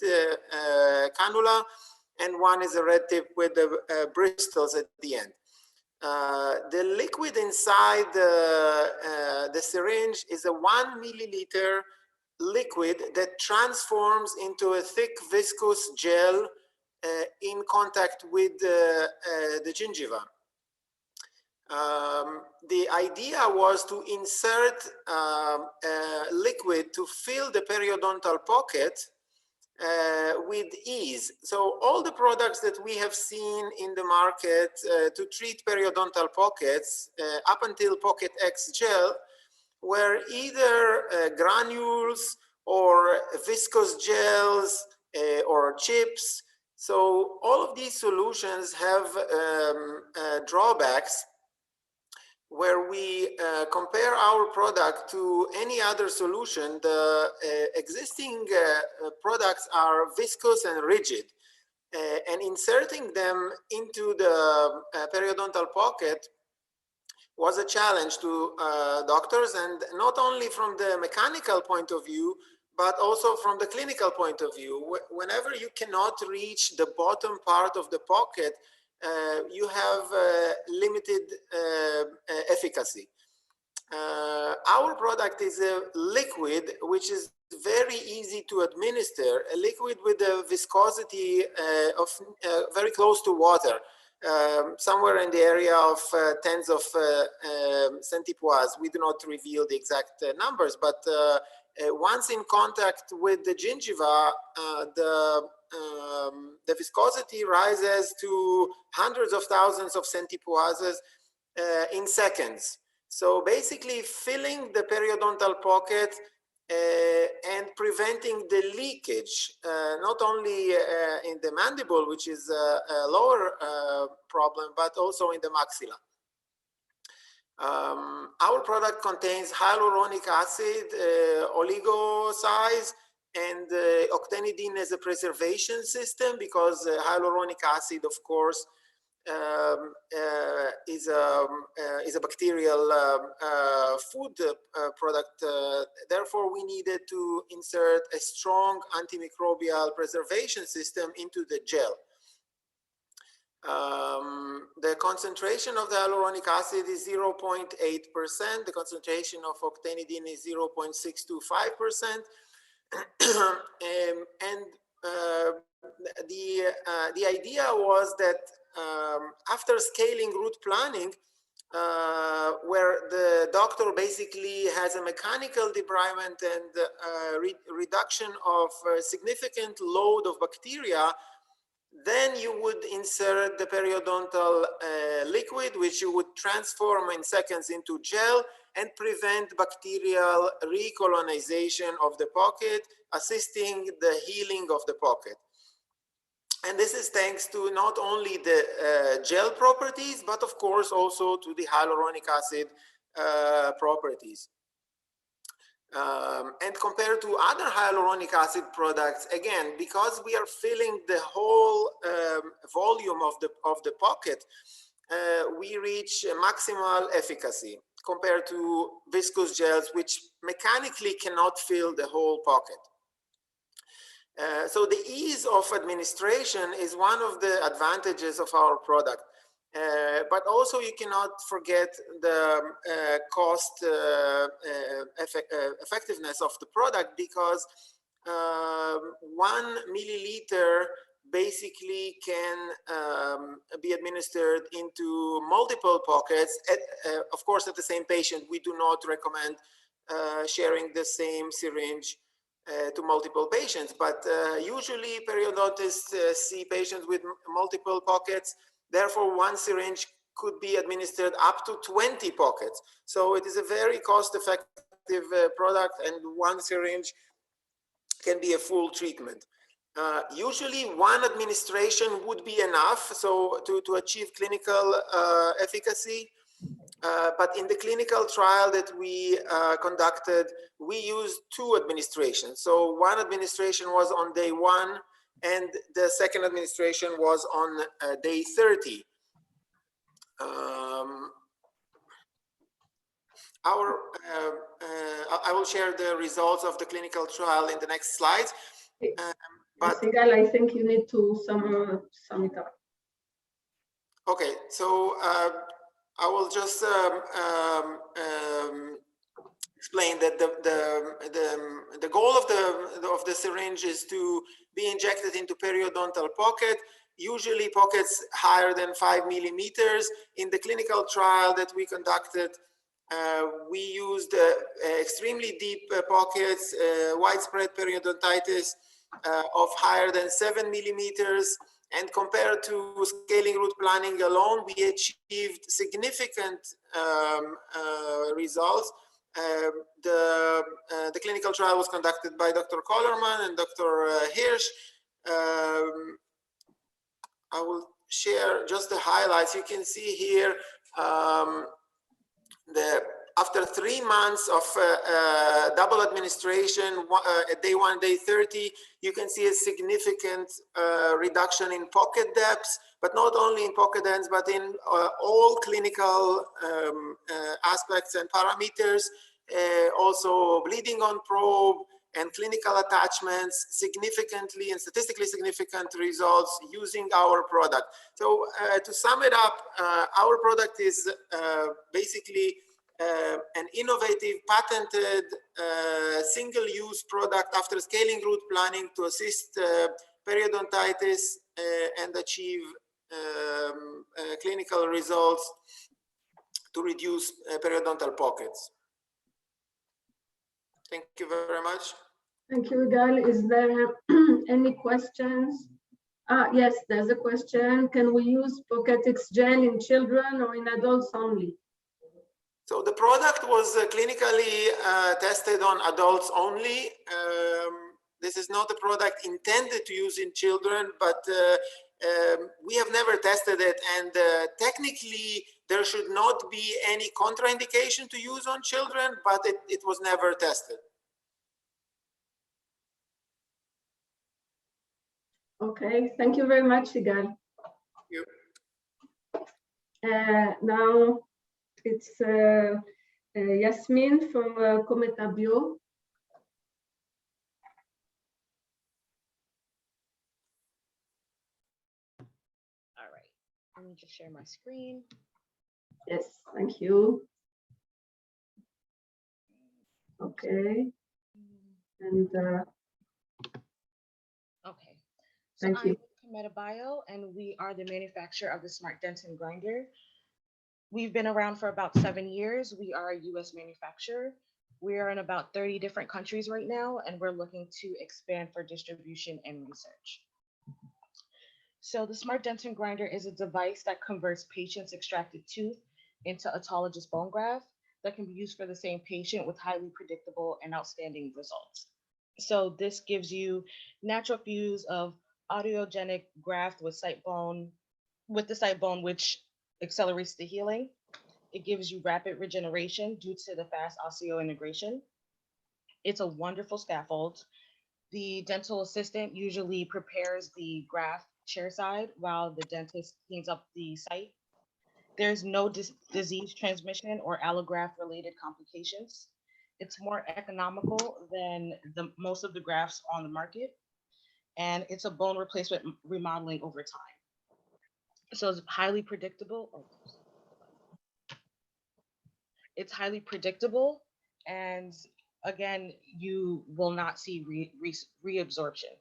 cannula, and one is a red tip with the bristles at the end. The liquid inside the syringe is a 1 milliliter liquid that transforms into a thick viscous gel in contact with the gingiva. The idea was to insert liquid to fill the periodontal pocket with ease. So all the products that we have seen in the market to treat periodontal pockets up until Pocket X Gel were either granules or viscous gels or chips. So all of these solutions have drawbacks where we compare our product to any other solution. The existing products are viscous and rigid, and inserting them into the periodontal pocket was a challenge to doctors, and not only from the mechanical point of view, but also from the clinical point of view. Whenever you cannot reach the bottom part of the pocket, you have limited efficacy. Our product is a liquid which is very easy to administer, a liquid with a viscosity of very close to water, somewhere in the area of tens of centipoise. We do not reveal the exact numbers, but once in contact with the gingiva, the viscosity rises to hundreds of thousands of centipoises in seconds. So basically filling the periodontal pocket and preventing the leakage, not only in the mandible, which is a lower problem, but also in the maxilla. Our product contains hyaluronic acid, oligosize, and octanidine as a preservation system, because hyaluronic acid, of course, is a bacterial food product. Therefore, we needed to insert a strong antimicrobial preservation system into the gel. The concentration of the hyaluronic acid is 0.8%. The concentration of octanidine is 0.625%. The idea was that after scaling route planning, where the doctor basically has a mechanical debridement and reduction of significant load of bacteria, then you would insert the periodontal liquid, which you would transform in seconds into gel and prevent bacterial recolonization of the pocket, assisting the healing of the pocket. And this is thanks to not only the gel properties, but of course also to the hyaluronic acid properties. And compared to other hyaluronic acid products, again, because we are filling the whole volume of the pocket, we reach maximal efficacy compared to viscous gels, which mechanically cannot fill the whole pocket. So the ease of administration is one of the advantages of our product. But also you cannot forget the cost effectiveness of the product, because 1 milliliter basically can be administered into multiple pockets. Of course, at the same patient, we do not recommend sharing the same syringe to multiple patients, but usually periodontists see patients with multiple pockets. Therefore, one syringe could be administered up to 20 pockets. So it is a very cost-effective product, and one syringe can be a full treatment. Usually, one administration would be enough to achieve clinical efficacy. But in the clinical trial that we conducted, we used 2 administrations. So one administration was on day 1, and the second administration was on day 30. I will share the results of the clinical trial in the next slides. But I think you need to sum it up. Okay, so I will just explain that the goal of the syringe is to be injected into periodontal pocket, usually pockets higher than 5 millimeters. In the clinical trial that we conducted, we used extremely deep pockets, widespread periodontitis of higher than 7 millimeters. And compared to scaling route planning alone, we achieved significant results. The clinical trial was conducted by Dr. Kollerman and Dr. Hirsch. I will share just the highlights. You can see here after 3 months of double administration, day 1, day 30, you can see a significant reduction in pocket depths, but not only in pocket ends, but in all clinical aspects and parameters. Also bleeding on probe and clinical attachments, significantly and statistically significant results using our product. So to sum it up, our product is basically an innovative, patented, single-use product after scaling route planning to assist periodontitis and achieve clinical results to reduce periodontal pockets. Thank you very much. Thank you, Gil. Is there any questions? Yes, there's a question. Can we use Pocketix gel in children or in adults only? So the product was clinically tested on adults only. This is not a product intended to use in children, but we have never tested it. And technically, there should not be any contraindication to use on children, but it was never tested. Okay, thank you very much, Sigal. Thank you. Now it's Yasmin from Cometa Bio. All right, let me just share my screen. Yes, thank you. Okay, and okay, so thank you. I'm Cometa Bio, and we are the manufacturer of the Smart Dentin Grinder. We've been around for about 7 years. We are a US manufacturer. We are in about 30 different countries right now, and we're looking to expand for distribution and research. So the Smart Dentin Grinder is a device that converts patients' extracted tooth into autologous bone graft that can be used for the same patient with highly predictable and outstanding results. So this gives you natural fuse of audiogenic graft with the site bone, which accelerates the healing. It gives you rapid regeneration due to the fast osseointegration. It's a wonderful scaffold. The dental assistant usually prepares the graft chairside while the dentist cleans up the site. There's no disease transmission or allograft related complications. It's more economical than most of the grafts on the market. And it's a bone replacement remodeling over time. So it's highly predictable. It's highly predictable. And again, you will not see reabsorption.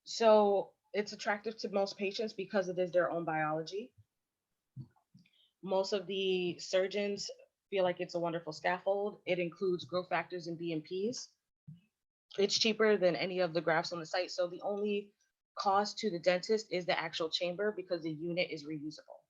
So it's attractive to most patients because it is their own biology. Most of the surgeons feel like it's a wonderful scaffold. It includes growth factors and BMPs. It's cheaper than any of the grafts on the site. So the only cost to the dentist is the actual chamber because the unit is reusable.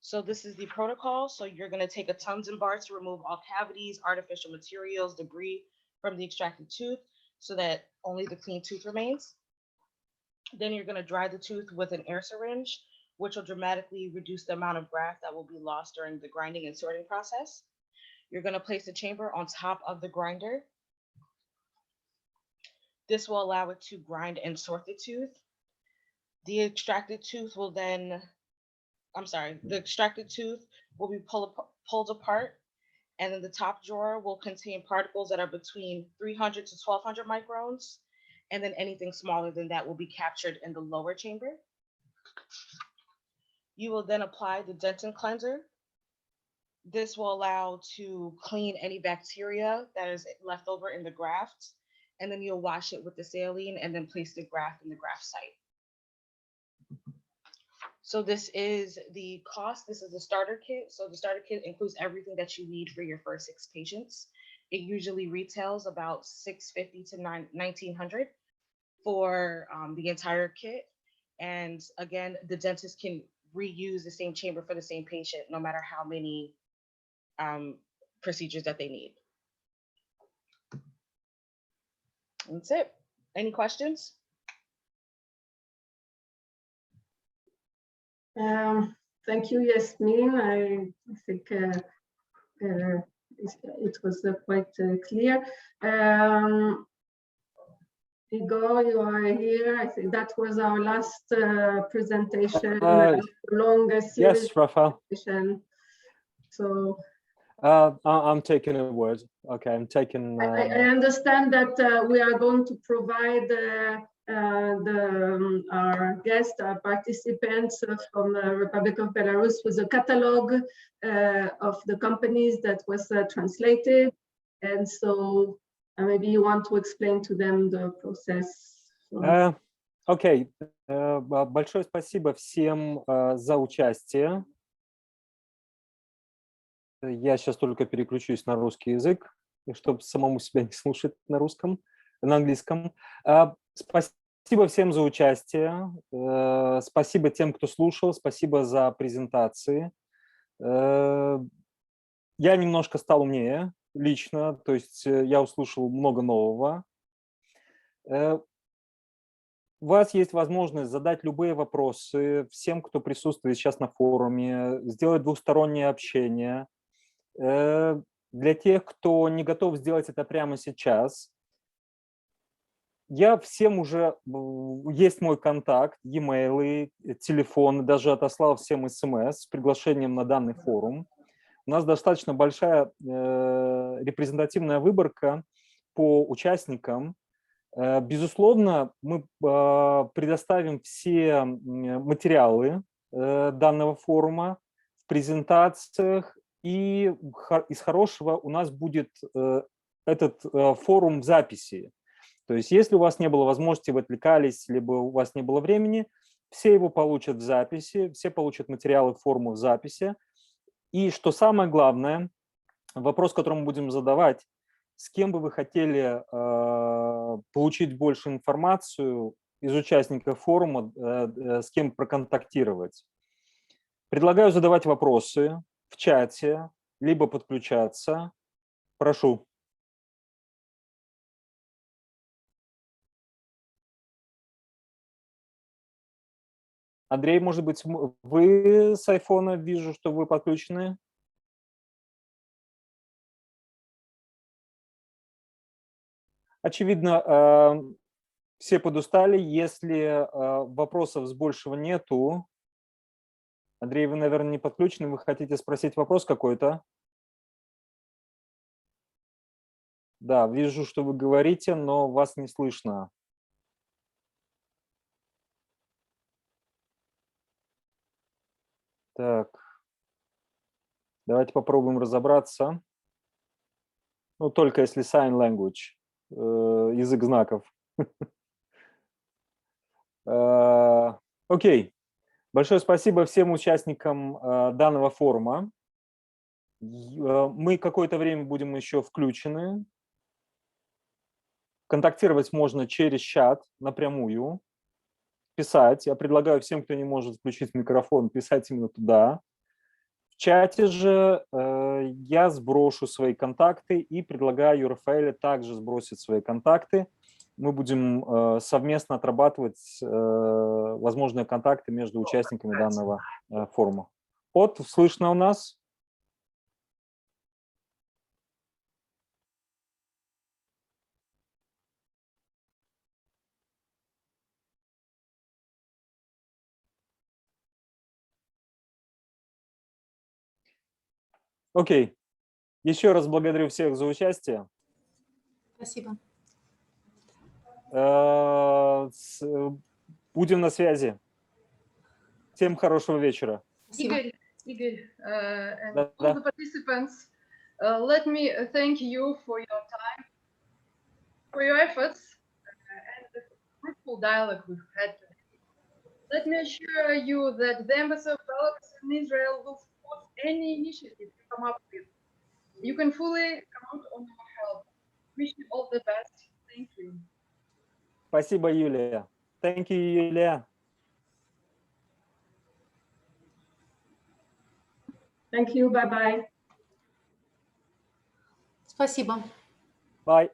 So this is the protocol. So you're going to take a Tungsten bar to remove all cavities, artificial materials, debris from the extracted tooth so that only the clean tooth remains. Then you're going to dry the tooth with an air syringe, which will dramatically reduce the amount of graft that will be lost during the grinding and sorting process. You're going to place the chamber on top of the grinder. This will allow it to grind and sort the tooth. The extracted tooth will then, the extracted tooth will be pulled apart, and then the top drawer will contain particles that are between 300 to 1200 microns, and then anything smaller than that will be captured in the lower chamber. You will then apply the dentin cleanser. This will allow to clean any bacteria that is left over in the graft, and then you'll wash it with the saline and then place the graft in the graft site. So this is the cost. This is the starter kit. So the starter kit includes everything that you need for your first 6 patients. It usually retails about $650 to $1,900 for the entire kit. And again, the dentist can reuse the same chamber for the same patient, no matter how many procedures that they need. That's it. Any questions? Thank you, Yasmin. I think it was quite clear. Igor, you are here. I think that was our last presentation. Longest series. Yes, Rafael. So I'm taking a word. Okay, I'm taking. I understand that we are going to provide our guests, our participants from the Republic of Belarus with a catalog of the companies that was translated, and so maybe you want to explain to them the process. Окей, большое спасибо всем за участие. Я сейчас только переключусь на русский язык, чтобы самому себя не слушать на русском, на английском. Спасибо всем за участие. Спасибо тем, кто слушал. Спасибо за презентации. Я немножко стал умнее. лично, то есть я услышал много нового. У вас есть возможность задать любые вопросы всем, кто присутствует сейчас на форуме, сделать двустороннее общение. Для тех, кто не готов сделать это прямо сейчас, я всем уже, есть мой контакт, e-mail, телефон, даже отослал всем смс с приглашением на данный форум. У нас достаточно большая репрезентативная выборка по участникам. Безусловно, мы предоставим все материалы данного форума в презентациях, и из хорошего у нас будет этот форум в записи. То есть если у вас не было возможности, вы отвлекались, либо у вас не было времени, все его получат в записи, все получат материалы форума в записи. И что самое главное, вопрос, который мы будем задавать, с кем бы вы хотели получить больше информацию из участников форума, с кем проконтактировать. Предлагаю задавать вопросы в чате, либо подключаться. Прошу. Андрей, может быть, вы с айфона, вижу, что вы подключены. Очевидно, все подустали. Если вопросов с большего нету, Андрей, вы, наверное, не подключены. Вы хотите спросить вопрос какой-то? Да, вижу, что вы говорите, но вас не слышно. Так, давайте попробуем разобраться. Ну, только если sign language, язык знаков. Окей. Большое спасибо всем участникам данного форума. Мы какое-то время будем еще включены. Контактировать можно через чат напрямую, писать. Я предлагаю всем, кто не может включить микрофон, писать именно туда. В чате же я сброшу свои контакты и предлагаю Рафаэле также сбросить свои контакты. Мы будем совместно отрабатывать возможные контакты между участниками данного форума. Вот, слышно у нас? Окей. Еще раз благодарю всех за участие. Спасибо. Будем на связи. Всем хорошего вечера. Игорь, and all the participants, let me thank you for your time, for your efforts, and the fruitful dialogue we've had today. Let me assure you that the Embassy of Belarus in Israel will support any initiative you come up with. You can fully count on our help. Wish you all the best. Thank you. Спасибо, Юлия. Thank you, Юлия. Thank you. Bye-bye. Спасибо. Bye.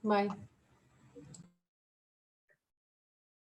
Bye.